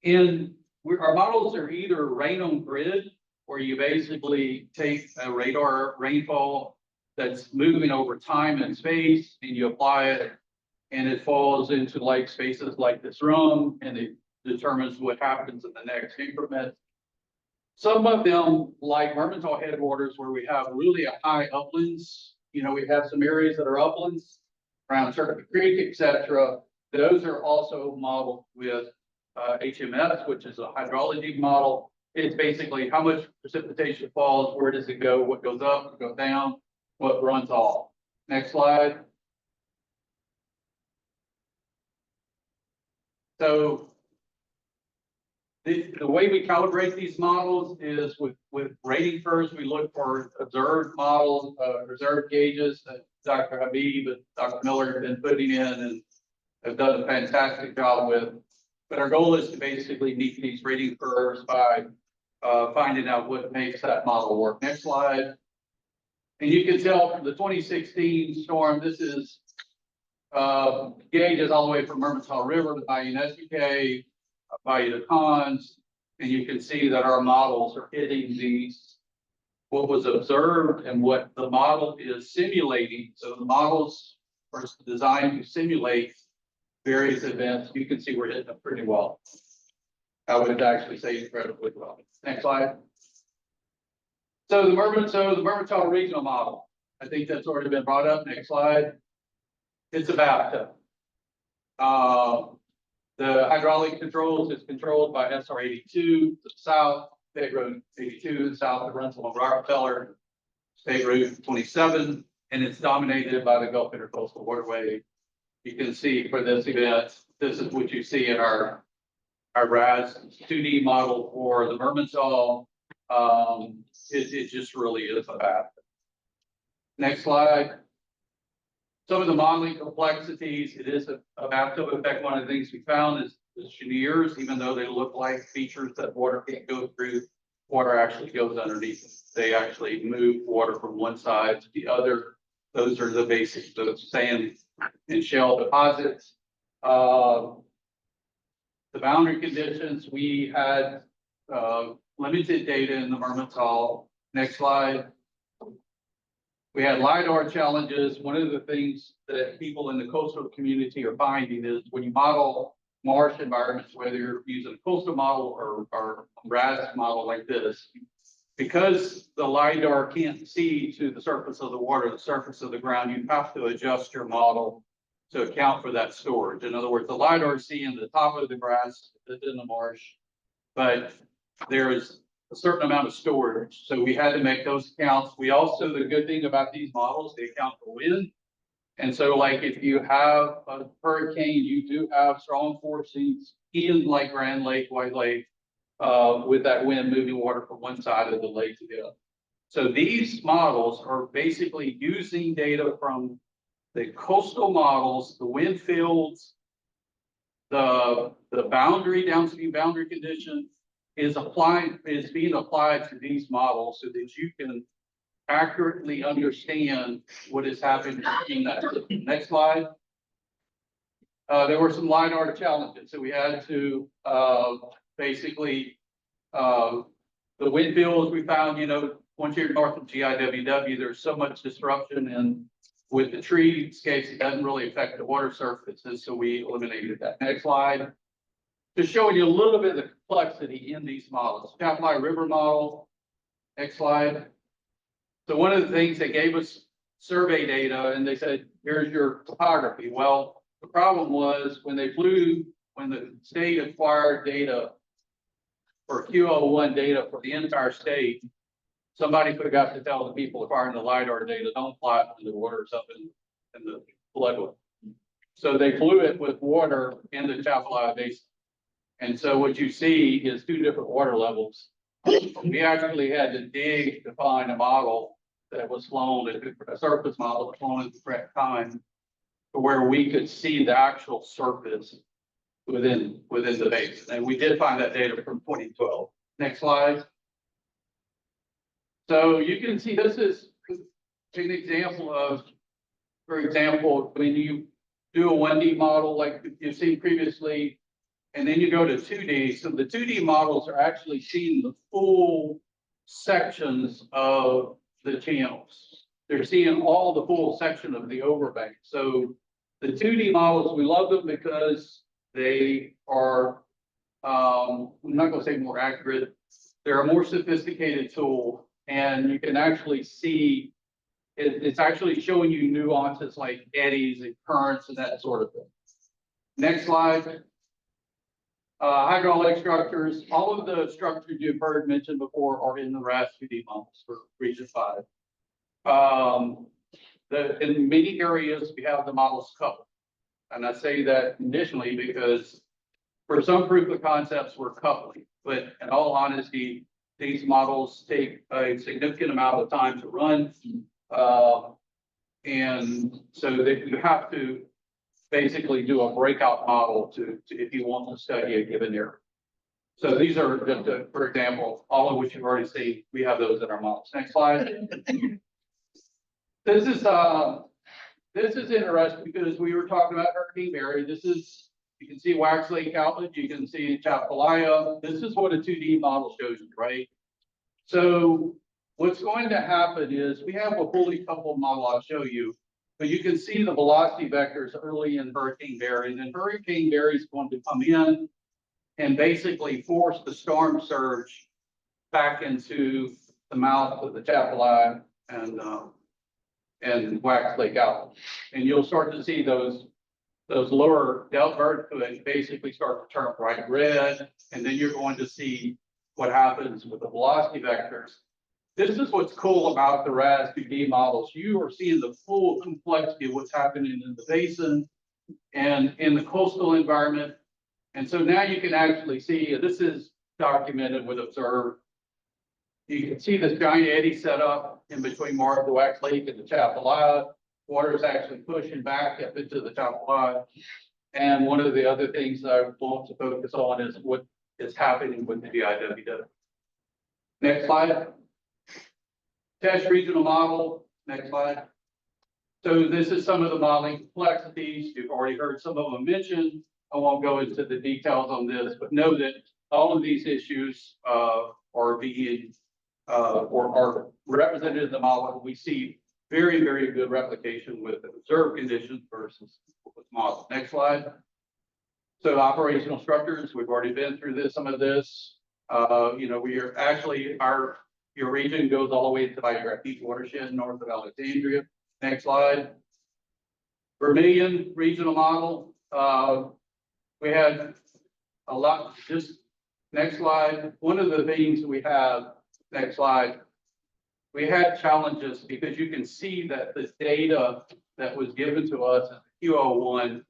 our models are either rain on grid, where you basically take a radar rainfall that's moving over time and space, and you apply it, and it falls into lake spaces like this room, and it determines what happens in the next increment. Some of them, like Mermentau Headwaters, where we have really a high uplands, you know, we have some areas that are uplands around Turkey Creek, etc. Those are also modeled with HMS, which is a hydrology model. It's basically how much precipitation falls, where does it go, what goes up, what goes down, what runs off. Next slide. So the way we calibrate these models is with rating curves. We look for observed models, observed gauges that Dr. Habib and Dr. Miller have been putting in and have done a fantastic job with. But our goal is to basically meet these rating curves by finding out what makes that model work. Next slide. And you can tell from the 2016 storm, this is gauges all the way from Mermentau River to Bayou Nesike, Bayou de Cons, and you can see that our models are hitting these, what was observed and what the model is simulating. So the models are designed to simulate various events. You can see we're hitting them pretty well. I would actually say incredibly well. Next slide. So the Mermentau regional model, I think that's already been brought up. Next slide. It's a bathtub. The hydraulic controls is controlled by SR 82 to the south, State Road 82 to the south, that runs along Rockefeller, State Route 27, and it's dominated by the Gulf Intercoastal Waterway. You can see for this event, this is what you see in our RAS 2D model for the Mermentau. It just really is a bathtub. Next slide. Some of the modeling complexities, it is a bathtub effect. One of the things we found is the cheniers, even though they look like features that water can't go through, water actually goes underneath them. They actually move water from one side to the other. Those are the basics of sand and shell deposits. The boundary conditions, we had limited data in the Mermentau. Next slide. We had LIDAR challenges. One of the things that people in the coastal community are finding is when you model marsh environments, whether you're using a coastal model or RAS model like this, because the LIDAR can't see to the surface of the water, the surface of the ground, you have to adjust your model to account for that storage. In other words, the LIDAR is seeing the top of the grass that's in the marsh, but there is a certain amount of storage. So we had to make those counts. We also, the good thing about these models, they account for wind. And so like if you have a hurricane, you do have strong forcings in like Grand Lake, White Lake, with that wind moving water from one side of the lake to the other. So these models are basically using data from the coastal models, the wind fields, the boundary, downstream boundary conditions, is being applied to these models so that you can accurately understand what is happening in that. Next slide. There were some LIDAR challenges. So we had to basically The wind fields we found, once you're north of GIWW, there's so much disruption and with the treescapes, it doesn't really affect the water surfaces, so we eliminated that. Next slide. Just showing you a little bit of the complexity in these models. Chapel River model. Next slide. So one of the things they gave us survey data and they said, here's your topography. Well, the problem was when the state acquired data for QO1 data for the entire state, somebody forgot to tell the people acquiring the LiDAR data, don't fly it when the water's up in the floodway. So they flew it with water in the Chapel Basin. And so what you see is two different water levels. We actually had to dig to find a model that was flown, a surface model that flown at the correct time, to where we could see the actual surface within the basin. And we did find that data from 2012. Next slide. So you can see this is an example of, for example, when you do a 1D model like you've seen previously, and then you go to 2D. So the 2D models are actually seeing the full sections of the channels. They're seeing all the full section of the overbank. So the 2D models, we love them because they are, I'm not going to say more accurate. They're a more sophisticated tool, and you can actually see it's actually showing you nuances like eddies and currents and that sort of thing. Next slide. Hydraulic structures, all of the structures you've heard mentioned before are in the RAS 2D models for Region 5. In many areas, we have the models coupled. And I say that conditionally because for some proof of concepts, we're coupling. But in all honesty, these models take a significant amount of time to run. And so that you have to basically do a breakout model to if you want to study a given area. So these are just, for example, all of which you've already seen. We have those in our models. Next slide. This is interesting because we were talking about Hurricane Barry. You can see Wax Lake Outlet. You can see Chapalaya. This is what a 2D model shows you, right? So what's going to happen is we have a fully coupled model I'll show you. But you can see the velocity vectors early in Hurricane Barry, and then Hurricane Barry is going to come in and basically force the storm surge back into the mouth of the Chapel and Wax Lake Outlet. And you'll start to see those lower delta verticals basically start to turn bright red, and then you're going to see what happens with the velocity vectors. This is what's cool about the RAS 2D models. You are seeing the full complexity of what's happening in the basin and in the coastal environment. And so now you can actually see, this is documented with Observe. You can see this giant eddy set up in between Mark, the Wax Lake and the Chapalaya. Water is actually pushing back up into the Chapalaya. And one of the other things I want to focus on is what is happening with the GIWW. Next slide. Test regional model. Next slide. So this is some of the modeling complexities. You've already heard some of them mentioned. I won't go into the details on this, but know that all of these issues are being or are represented in the model. We see very, very good replication with observed conditions versus with model. Next slide. So operational structures, we've already been through this, some of this. We are actually, your region goes all the way to the East Watershed north of Alexandria. Next slide. Vermilion regional model. We had a lot, just next slide. One of the things we have, next slide, we had challenges because you can see that the data that was given to us as QO1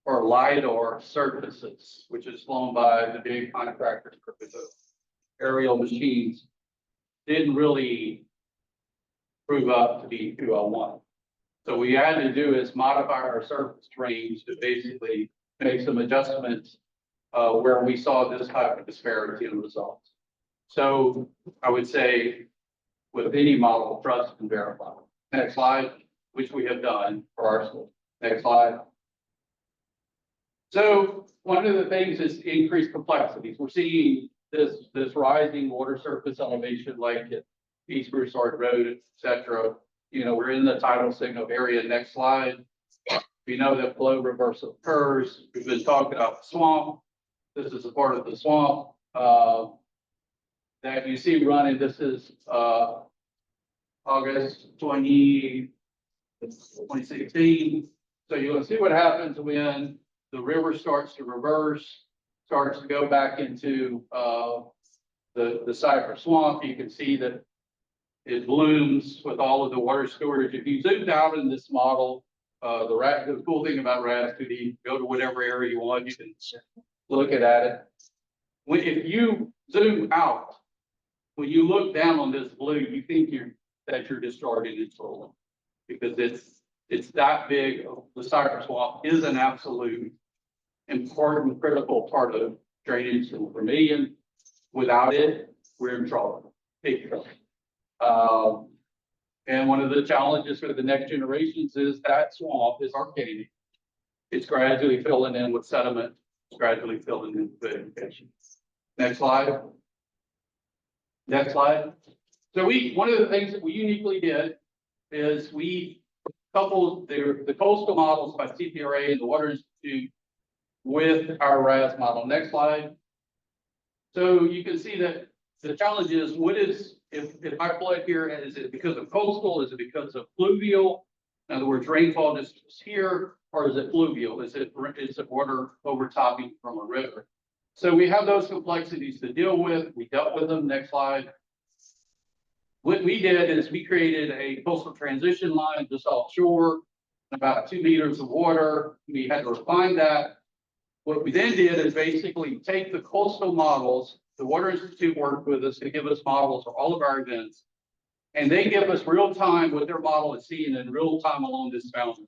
or LiDAR surfaces, which is flown by the big contractors with the aerial machines, didn't really prove up to be QO1. So what we had to do is modify our surface range to basically make some adjustments where we saw this type of disparity in results. So I would say with any model, trust and verify. Next slide, which we have done for our school. Next slide. So one of the things is increased complexities. We're seeing this rising water surface elevation, like at East Broussard Road, et cetera. We're in the tidal signal area. Next slide. We know that flow reversal occurs. We've been talking about the swamp. This is a part of the swamp, that you see running. This is, August 2016. So you'll see what happens when the river starts to reverse, starts to go back into the Cypress Swamp. You can see that it blooms with all of the water storage. If you zoomed out in this model, the cool thing about RAS 2D, go to whatever area you want, you can look at it. If you zoom out, when you look down on this blue, you think that you're discharging into soil, because it's that big. The Cypress Swamp is an absolute important, critical part of drainage in Vermilion. Without it, we're in trouble, big trouble. And one of the challenges for the next generations is that swamp is archaic. It's gradually filling in with sediment, it's gradually filling in with vegetation. Next slide. Next slide. So one of the things that we uniquely did is we coupled the coastal models by CPRA and the Water Institute with our RAS model. Next slide. So you can see that the challenge is, if I flood here, is it because of coastal? Is it because of fluvial? In other words, rainfall is here, or is it fluvial? Is it water overtopping from a river? So we have those complexities to deal with. We dealt with them. Next slide. What we did is we created a coastal transition line just offshore, about 2 meters of water. We had to refine that. What we then did is basically take the coastal models. The Water Institute worked with us to give us models for all of our events. And they give us real time what their model is seeing in real time along this boundary.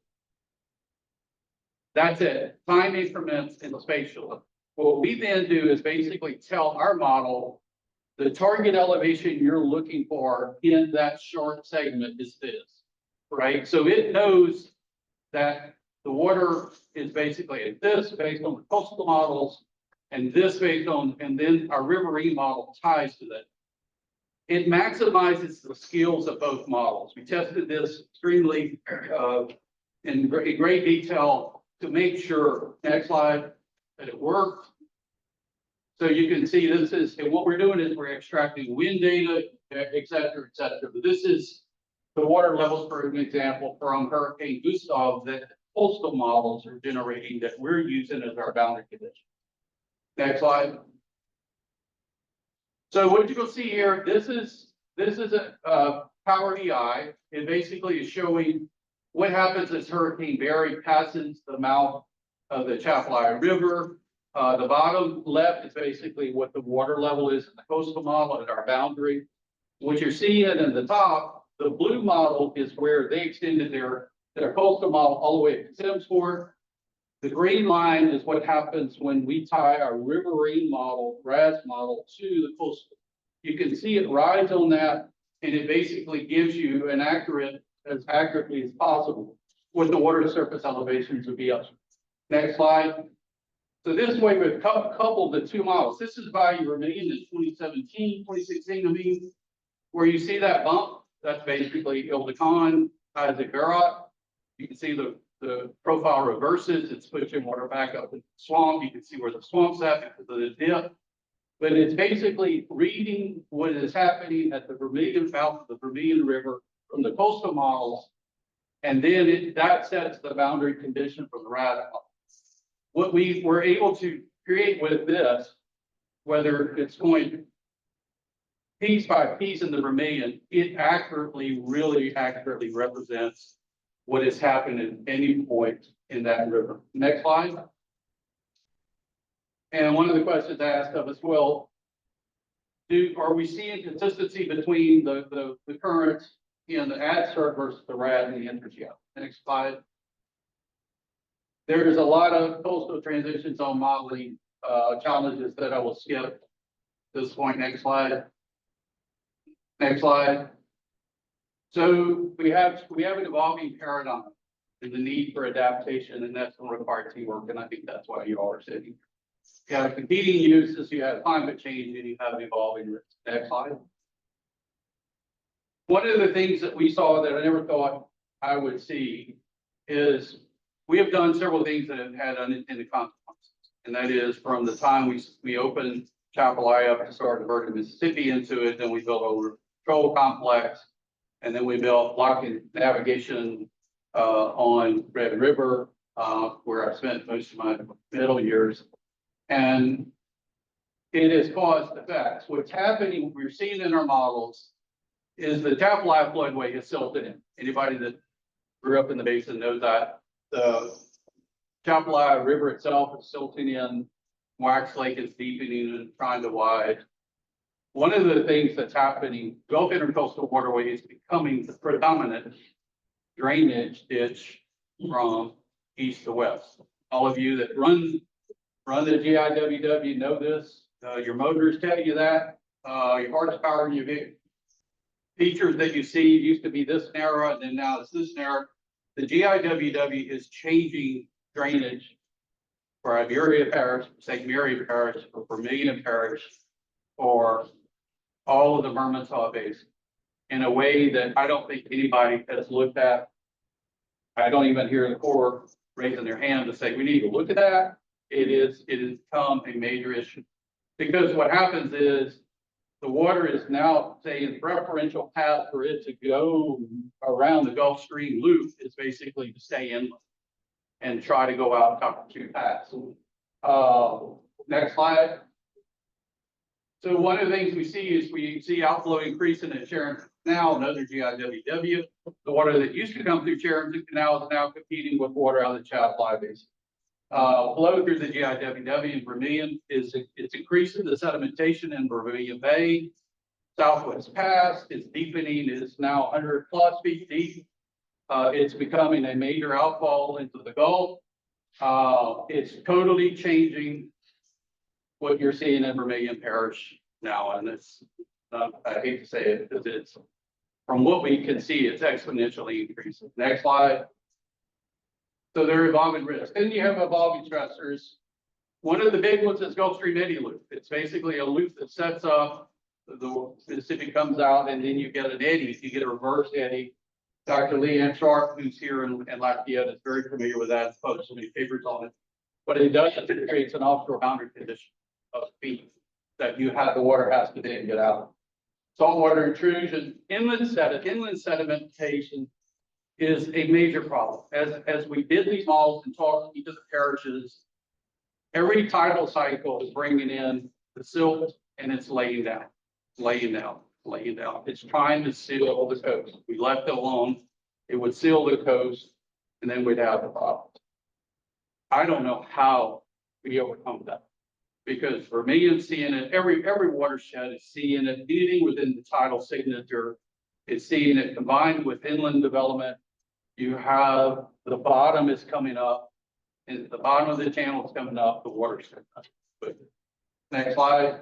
That's it. Time increments and spatial. What we then do is basically tell our model the target elevation you're looking for in that short segment is this, right? So it knows that the water is basically at this based on the coastal models, and this based on, and then our riverine model ties to that. It maximizes the skills of both models. We tested this extremely in great detail to make sure, next slide, that it worked. So you can see this is, and what we're doing is we're extracting wind data, et cetera, et cetera. But this is the water levels, for an example, from Hurricane Gustav that coastal models are generating that we're using as our boundary condition. Next slide. So what you can see here, this is a Power EI. It basically is showing what happens as Hurricane Barry passes the mouth of the Chapelai River. The bottom left is basically what the water level is in the coastal model at our boundary. What you're seeing in the top, the blue model is where they extended their coastal model all the way to Simsport. The green line is what happens when we tie our riverine model, RAS model, to the coastal. You can see it rides on that, and it basically gives you as accurately as possible what the water surface elevations would be up. Next slide. So this way we've coupled the two models. This is Bayou Vermilion in 2017, 2016, I mean, where you see that bump, that's basically Il Decon, Isaac Garat. You can see the profile reverses, it's pushing water back up in the swamp. You can see where the swamp's at because of the dip. But it's basically reading what is happening at the Vermilion mouth of the Vermilion River from the coastal models. And then that sets the boundary condition for the RAS model. What we were able to create with this, whether it's going piece by piece in the Vermilion, it really accurately represents what is happening at any point in that river. Next slide. And one of the questions asked of us, well, are we seeing consistency between the currents in the adsert versus the RAD and the intergeo? Next slide. There's a lot of coastal transitions on modeling challenges that I will skip at this point. Next slide. Next slide. So we have an evolving paradigm and the need for adaptation, and that's going to require teamwork, and I think that's why you all are sitting. You have competing uses, you have climate change, and you have evolving risks. Next slide. One of the things that we saw that I never thought I would see is we have done several things that have had unintended consequences. And that is from the time we opened Chapel I up to start diverting Mississippi into it, then we built a control complex. And then we built lock and navigation on Red River, where I spent most of my middle years. And it has caused effects. What's happening, we're seeing in our models, is the Chapel I floodway is silted in. Anybody that grew up in the basin knows that. The Chapel I River itself is silting in. Wax Lake is deepening and trying to wide. One of the things that's happening, Gulf Intercoastal Waterway is becoming the predominant drainage ditch from east to west. All of you that run the GIWW know this. Your motors tell you that. Your horsepower, your features that you see used to be this narrow, and then now it's this narrow. The GIWW is changing drainage for Iberia Parish, St. Mary Parish, for Vermilion Parish, for all of the Mermentau Basin in a way that I don't think anybody has looked at. I don't even hear the Corps raising their hand to say, we need to look at that. It has become a major issue because what happens is the water is now saying preferential path for it to go around the Gulf Stream loop is basically to stay inland and try to go out Cockatoo Pass. Next slide. So one of the things we see outflow increasing at Sharon Canal, another GIWW. The water that used to come through Sharon Canal is now competing with water out of the Chapel I Basin. Flow through the GIWW in Vermilion it's increasing the sedimentation in Vermilion Bay. Southwest Pass is deepening, is now 100+ feet deep. It's becoming a major outfall into the Gulf. It's totally changing what you're seeing in Vermilion Parish now, and it's I hate to say it because it's from what we can see, it's exponentially increasing. Next slide. So they're evolving risks. Then you have evolving stressors. One of the big ones is Gulf Stream eddy loop. It's basically a loop that sets up, the Mississippi comes out, and then you get an eddy. You get a reverse eddy. Dr. Leanne Sharp, who's here in Lafayette, is very familiar with that. Published so many papers on it. What it does is it creates an offshore boundary condition of speed that the water has to then get out. Saltwater intrusion, inland sedimentation is a major problem. As we did these models and talked to each of the parishes, every tidal cycle is bringing in the silt and it's laying down. It's trying to seal the coast. We left it alone, it would seal the coast, and then we'd have the problem. I don't know how we overcome that. Because Vermilion's seeing it, every watershed is seeing it, anything within the tidal signature is seeing it combined with inland development. You have the bottom is coming up, and the bottom of the channel is coming up, the watershed. Next slide.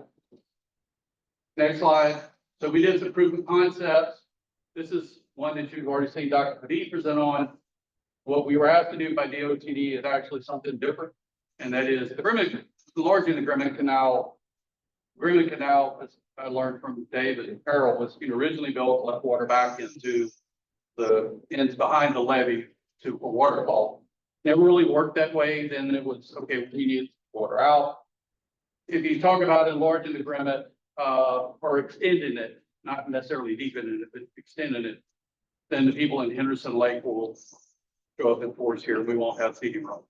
Next slide. So we did some proof of concepts. This is one that you've already seen Dr. Paddy present on. What we were asked to do by DOTD is actually something different, and that is enlarging the Grimmett Canal. Grimmett Canal, as I learned from David and Carol, was originally built to let water back into the ends behind the levee to a waterfall. Never really worked that way. Then it was, okay, we need water out. If you talk about enlarging the Grimmett or extending it, not necessarily deepening it, but extending it, then the people in Henderson Lake will show up in force here. We won't have CD room.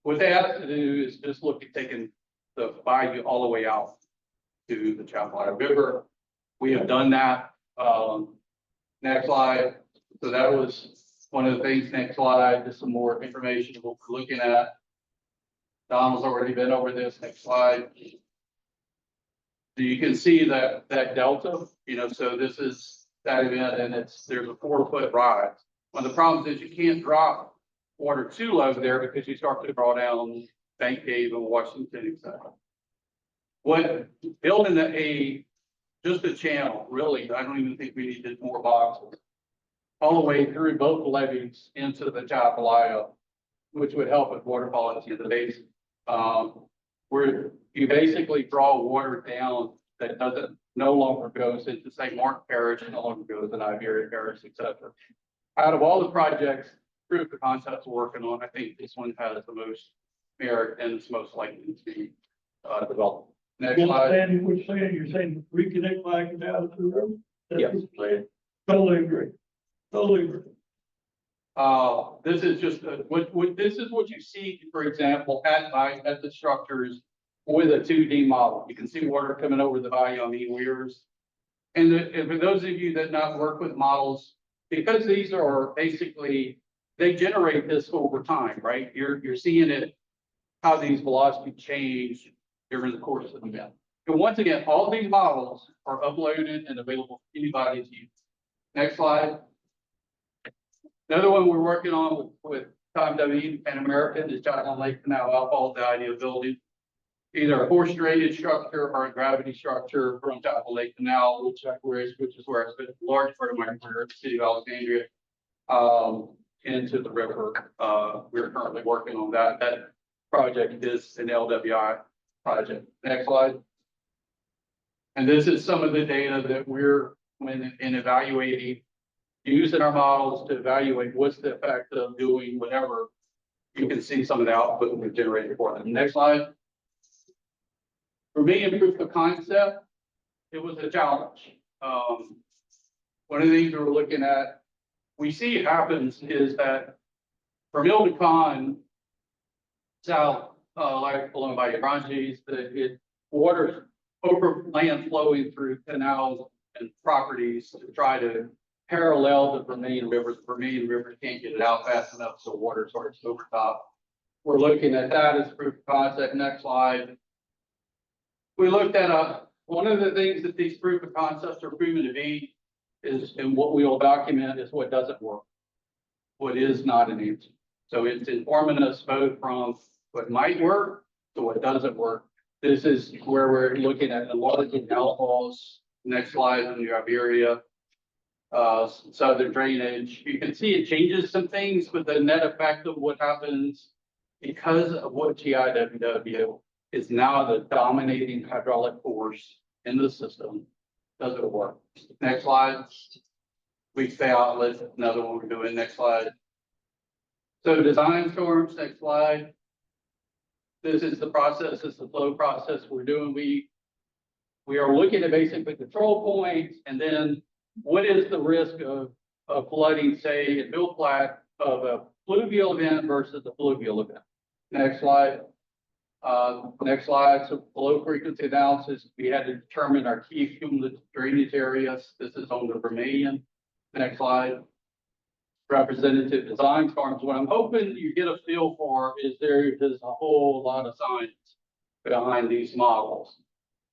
What they have to do is just look at taking the bayou all the way out to the Chapel I River. We have done that. Next slide. So that was one of the things. Next slide, just some more information we're looking at. Donald's already been over this. Next slide. So you can see that delta, so this is that event, and there's a 4-foot rise. One of the problems is you can't drop water too low there because you start to draw down Bank Cave and Washington, etc. What building just a channel, really, I don't even think we needed more boxes, all the way through both levees into the Chapel I, which would help with water quality in the basin. Where you basically draw water down that no longer goes into, say, Mark Parish, no longer goes in Iberia Parish, et cetera. Out of all the projects, proof of concepts we're working on, I think this one has the most merit and it's most likely to be developed. Next Well, slide. Sandy, what you're saying, reconnect back and down to the river? That's Yes. what you're saying. Totally agree. Totally agree. This is just, this is what you see, for example, at night at the structures with a 2D model. You can see water coming over the valley on the weirs. And for those of you that not work with models, because these are basically, they generate this over time, right? You're seeing it, how these velocity change during the course of the event. And once again, all these models are uploaded and available for anybody to use. Next slide. Another one we're working on with Tom W. Pan American is John Lake Canal outfall, the idea of building either a force drainage structure or a gravity structure from top of Lake Canal, which is where I spent a large part of my career at the city of Alexandria, into the river. We're currently working on that. That project is an LWI project. Next slide. And this is some of the data that we're in evaluating, using our models to evaluate what's the effect of doing whatever. You can see some of the output we've generated for them. Next slide. For me, in proof of concept, it was a challenge. One of the things we were looking at, we see it happens is that from Hill to Con, south, like along by Granges, water over land flowing through canals and properties to try to parallel the Vermilion River. The Vermilion River can't get it out fast enough, so water starts over top. We're looking at that as proof of concept. Next slide. We looked at one of the things that these proof of concepts are proven to be is, and what we will document is what doesn't work, what is not an answer. So it's informing us both from what might work to what doesn't work. This is where we're looking at enlarging outfalls. Next slide in the Iberia. Southern drainage. You can see it changes some things, but the net effect of what happens because of what GIWW is now the dominating hydraulic force in the system. Doesn't work. Next slide. Weak bay outlet, another one we're doing. Next slide. So design storms, next slide. This is the process, this is the flow process we're doing. We are looking at basically control points and then what is the risk of flooding, say, at Bill Platte of a fluvial event versus a fluvial event. Next slide. Next slide. So flow frequency analysis, we had to determine our key cumulative drainage areas. This is on the Vermilion. Next slide. Representative design storms. What I'm hoping you get a feel for is there is a whole lot of science behind these models.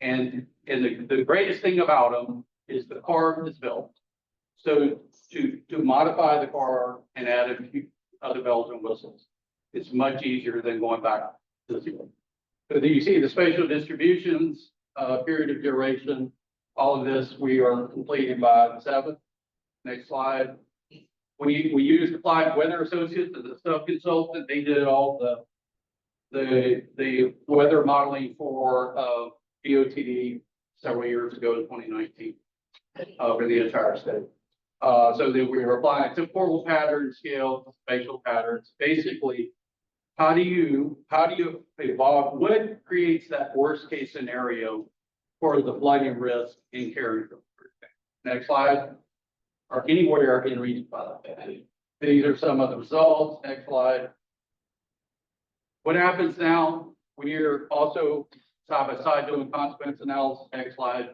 And the greatest thing about them is the car is built. So to modify the car and add a few other bells and whistles, it's much easier than going back to zero. So you see the spatial distributions, period of duration, all of this we are completing by the 7th. Next slide. We used Applied Weather Associates as a sub-consultant. They did all the weather modeling for DOTD several years ago in 2019 for the entire state. So that we were applying temporal patterns, scale, spatial patterns. Basically, how do you evolve? What creates that worst case scenario for the flooding risk in Cary? Next slide. Or anywhere in region 5. These are some of the results. Next slide. What happens now? We're also side by side doing consequence analysis. Next slide.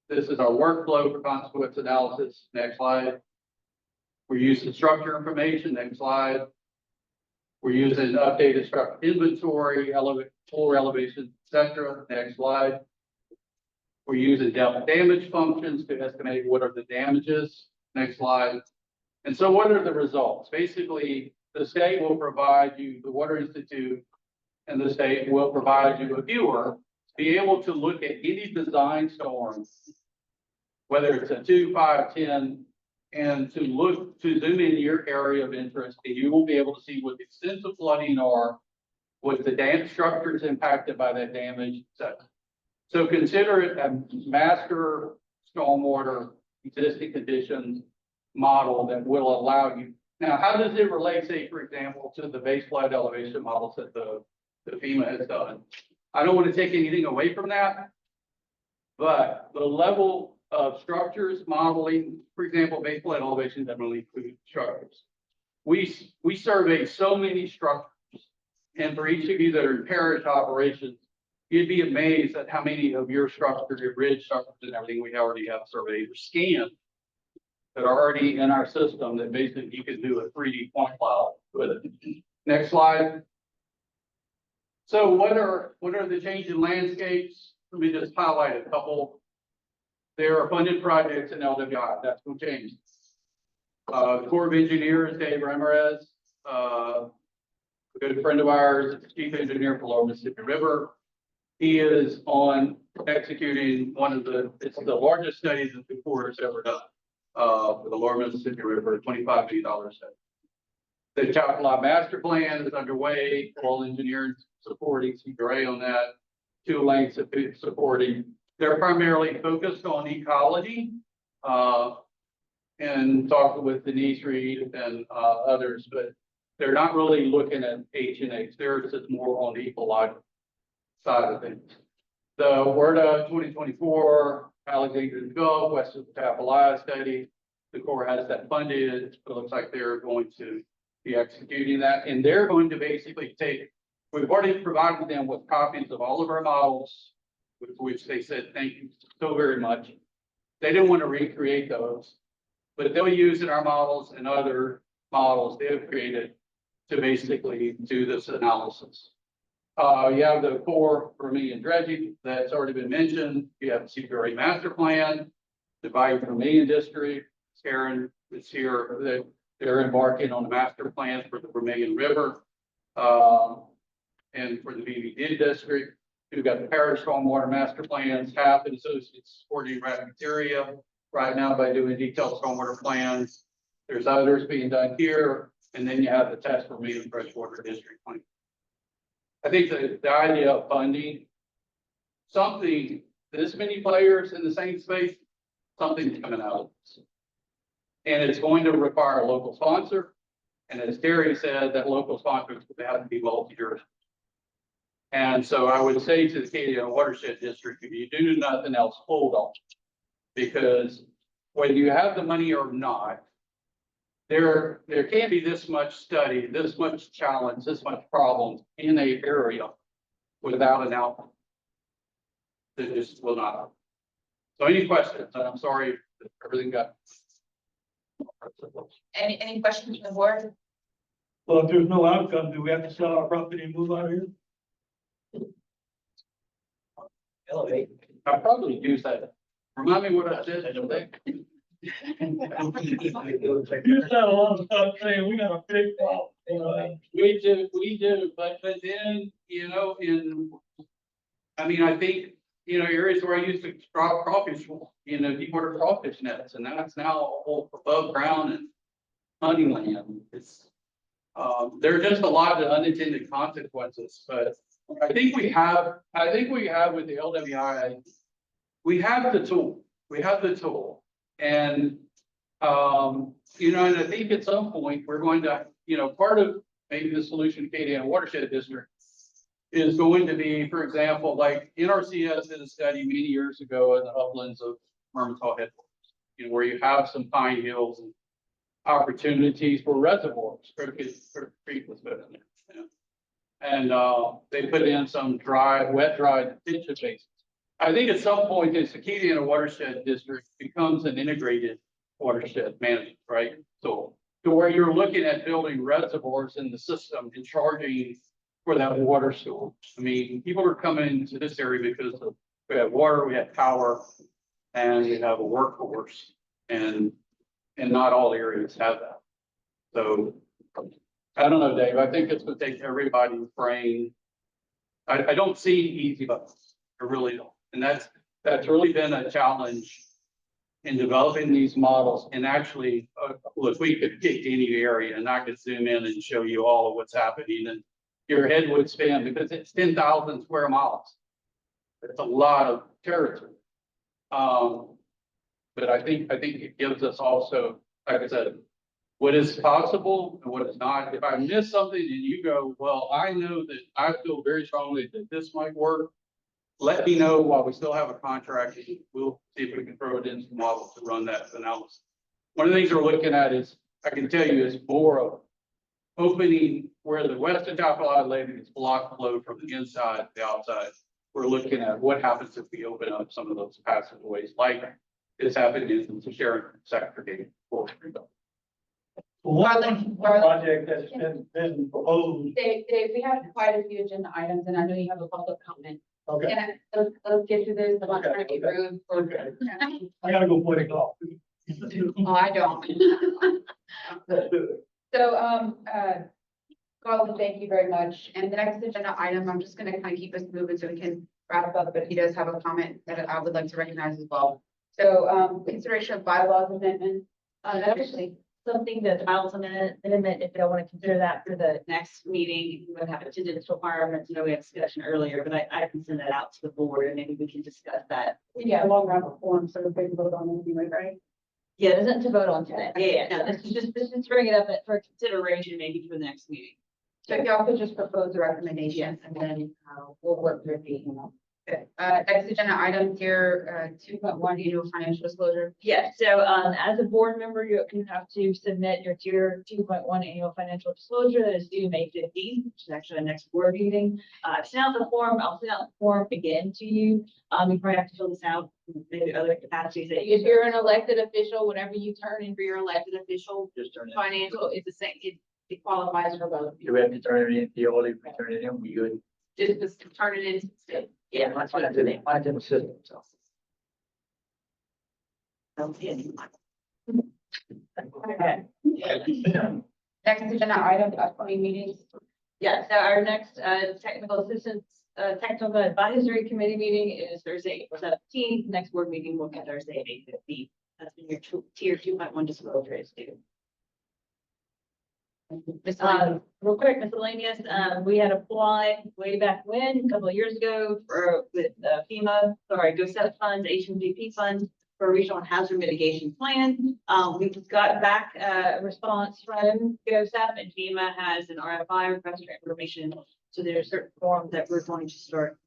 This is our workflow for consequence analysis. Next slide. We're using structure information. Next slide. We're using updated structure inventory, floor elevation, etc. Next slide. We're using delta damage functions to estimate what are the damages. Next slide. And so what are the results? Basically, the state will provide you, the Water Institute and the state will provide you a viewer to be able to look at any design storm, whether it's a 2, 5, 10, and to zoom in your area of interest, and you will be able to see what the extents of flooding are with the dam structures impacted by that damage, etc. So consider it a master stormwater existing conditions model that will allow you. Now, how does it relate, say, for example, to the base flood elevation models that the FEMA has done? I don't want to take anything away from that. But the level of structures modeling, for example, base flood elevation doesn't really include structures. We survey so many structures. And for each of you that are in parish operations, you'd be amazed at how many of your structures, your bridge structures and everything we already have surveyed or scanned that are already in our system that basically you can do a 3D point cloud with it. Next slide. So what are the changing landscapes? Let me just highlight a couple. There are funded projects in LWI. That's going to change. The Corps of Engineers, Dave Ramirez, a good friend of ours, chief engineer for Lower Mississippi River. He is on executing it's the largest study that the Corps has ever done for the Lower Mississippi River, $25 million study. The Chapala Master Plan is underway, all engineers supporting CBRA on that, 2 lanes of supporting. They're primarily focused on ecology and talking with Denise Reed and others, but they're not really looking at H&H. They're just more on the ecological side of things. The WRDA 2024, Alexandria Gulf, west of the Chapala study, the Corps has that funded. It looks like they're going to be executing that, and they're going to basically we've already provided them with copies of all of our models, with which they said, thank you so very much. They didn't want to recreate those, but they'll use in our models and other models they have created to basically do this analysis. You have the core Vermilion dredging that's already been mentioned. You have the CBRA master plan, the Bayou Vermilion district. Karen is here. They're embarking on the master plan for the Vermilion River and for the BVD district. We've got the parish stormwater master plans, HAP and associates supporting Raffinteria right now by doing detailed stormwater plans. There's others being done here, and then you have the test for Vermilion freshwater district plan. I think the idea of funding something, this many players in the same space, something's coming out of this. And it's going to require a local sponsor. And as Terry said, that local sponsors have to be multi-jurisdictional. And so I would say to the Acadiana Watershed District, if you do nothing else, hold on. Because whether you have the money or not, there can't be this much study, this much challenge, this much problems in a area without an outcome. It just will not happen. So any questions? And I'm sorry that everything got. Any questions from the board? Well, if there's no outcome, do we have to sell our property and move out of here? Elevate. I probably use that. Remind me what I said, I don't think. You said a lot of stuff saying we got a big problem. We do, but then, I think, areas where I used to drop crawfish, deepwater crawfish nets, and that's now all above ground and hunting land. There are just a lot of unintended consequences, but I think we have with the LWI, we have the tool, and, and I think at some point we're going to, part of maybe the solution to Acadiana Watershed District is going to be, for example, like NRCS did a study many years ago in the uplands of Mermentau headwaters, where you have some pine hills and opportunities for reservoirs. Creek was put in there. And they put in some wet dry detention basins. I think at some point this Acadiana Watershed District becomes an integrated watershed management, right? So to where you're looking at building reservoirs in the system and charging for that water source. People are coming to this area because we have water, we have power, and we have a workforce, and not all areas have that. So I don't know, Dave. I think it's going to take everybody praying. I don't see easy buttons. I really don't. And that's really been a challenge in developing these models. And actually, look, we could pick any area and I could zoom in and show you all of what's happening. And your head would spin because it's 10,000 square miles. It's a lot of territory. But I think it gives us also, like I said, what is possible and what is not. If I miss something and you go, well, I know that I feel very strongly that this might work, let me know while we still have a contract. We'll see if we can throw it in some models to run that analysis. One of the things we're looking at is, I can tell you, is more of opening where the western Tapalot Lake is block flow from the inside to the outside. We're looking at what happens if we open up some of those passageways, like is happening in the Sharon sector gate. One project that's been proposed. Dave, we have quite a few agenda items, and I know you have a public comment. Okay. Let's get to this. I'm not trying to be rude. I gotta go play golf. Oh, I don't. So, Colin, thank you very much. And the next agenda item, I'm just gonna kind of keep us moving so we can wrap up, but he does have a comment that I would like to recognize as well. So, consideration of bylaws amendment, actually. Something that files amendment, if they want to consider that for the next meeting, we would have attendance requirements. You know, we had discussion earlier, but I can send that out to the board and maybe we can discuss that. Yeah, long round of form, so we can vote on it anyway, right? Yeah, it isn't to vote on today. Yeah, no, this is bring it up for consideration maybe for the next meeting. So if y'all could just propose the recommendations and then we'll work through the email. Okay. Next agenda item here, 2.1 annual financial disclosure. Yes, so as a board member, you have to submit your tier 2.1 annual financial disclosure that is due May 15th, which is actually the next board meeting. I've sent out the form. I'll send out the form again to you. You probably have to fill this out, maybe other capacities that If you're an elected official, whenever you turn in for your elected official, Just turn it. financial is the same, it qualifies for both. Do we have to turn it in? The only, we turn it in, we good? Just turn it in. Yeah, That's what I did. I did the system, so. Okay. Next agenda item, upcoming meetings. Yeah, so our next technical assistance, technical advisory committee meeting is Thursday, April 17th. Next board meeting will be Thursday at 8:15. That's when your tier 2.1 disclosure is due. Real quick, miscellaneous, we had applied way back when, a couple of years ago, for with FEMA, sorry, GoSEP funds, HMGP funds for a regional hazard mitigation plan. We just got back a response from GoSEP, and FEMA has an RFI, request for information. So there are certain forms that we're going to start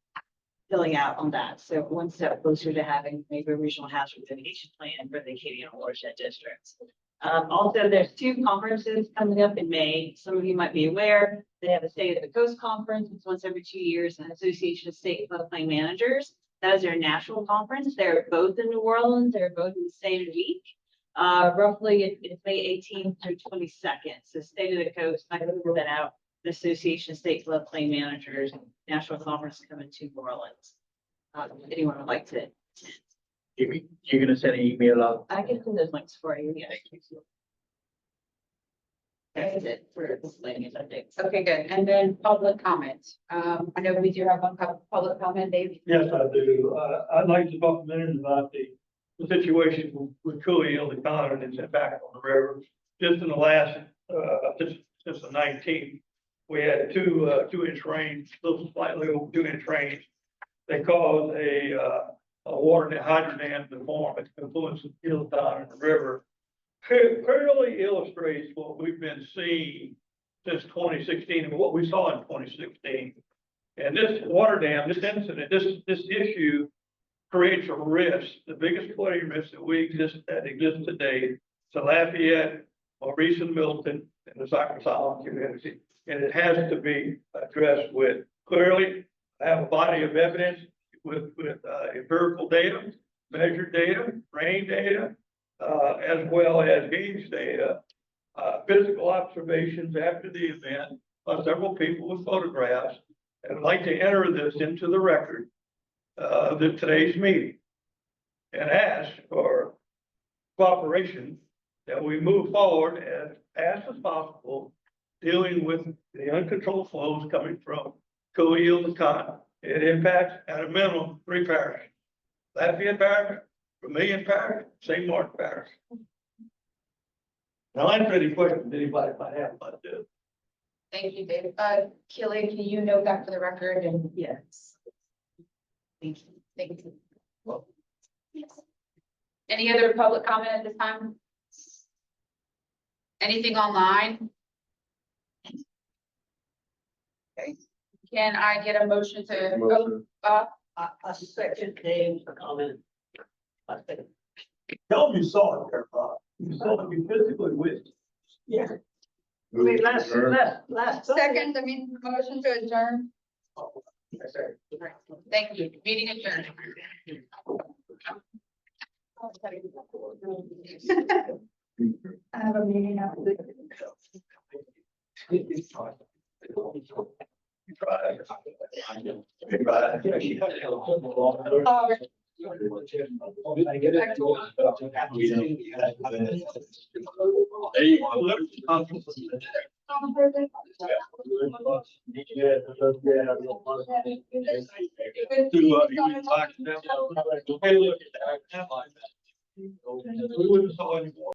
filling out on that. So one step closer to having maybe a regional hazard mitigation plan for the Acadiana Watershed districts. Also, there's 2 conferences coming up in May. Some of you might be aware, they have a State of the Coast Conference. It's once every 2 years, and Association of State Floodplain Managers. That is their national conference. They're both in New Orleans. They're both in the same week. Roughly, it's May 18th through 22nd. So State of the Coast, I can rule that out. The Association of State Floodplain Managers National Conference coming to New Orleans. Anyone would like to? You're gonna send an email out? I can send those links for you. Yes. That's it for miscellaneous updates. Okay, good. And then public comment. I know we do have one public comment, Dave. Yes, I do. I'd like to talk a minute about the situation with Cooley and the Connor and its impact on the river. Just in the last, since the 19th, we had 2-inch rain, little slightly over 2-inch rains. They caused a water hydrant dam to form at the confluence of Hilltown and the river. Clearly illustrates what we've been seeing since 2016 and what we saw in 2016. And this water dam, this incident, this issue creates a risk, the biggest flooding risk that exists today to Lafayette, Maurice and Milton, and the Cypress Island community. And it has to be addressed with clearly have a body of evidence with empirical data, measured data, rain data, as well as gauge data, physical observations after the event, several people with photographs. And I'd like to enter this into the record of today's meeting and ask for cooperation that we move forward as fast as possible dealing with the uncontrolled flows coming from Cooley to Cotton. It impacts at a minimum 3 parishes: Lafayette Parish, Vermilion Parish, St. Mark Parish. Now, I'll answer any questions anybody might have about this. Thank you, David. Kelly, can you note that for the record and? Yes. Thank you. Thank you. Any other public comment at this time? Anything online? Okay. Can I get a motion to, Motion. I second Dave's comment. I second. Tell them you saw it there, Bob. You saw it, you physically witnessed. Yeah. Move to adjourn. Last. Second, motion to adjourn. thank you, meeting adjourned. I have a meeting after. We wouldn't saw anyone.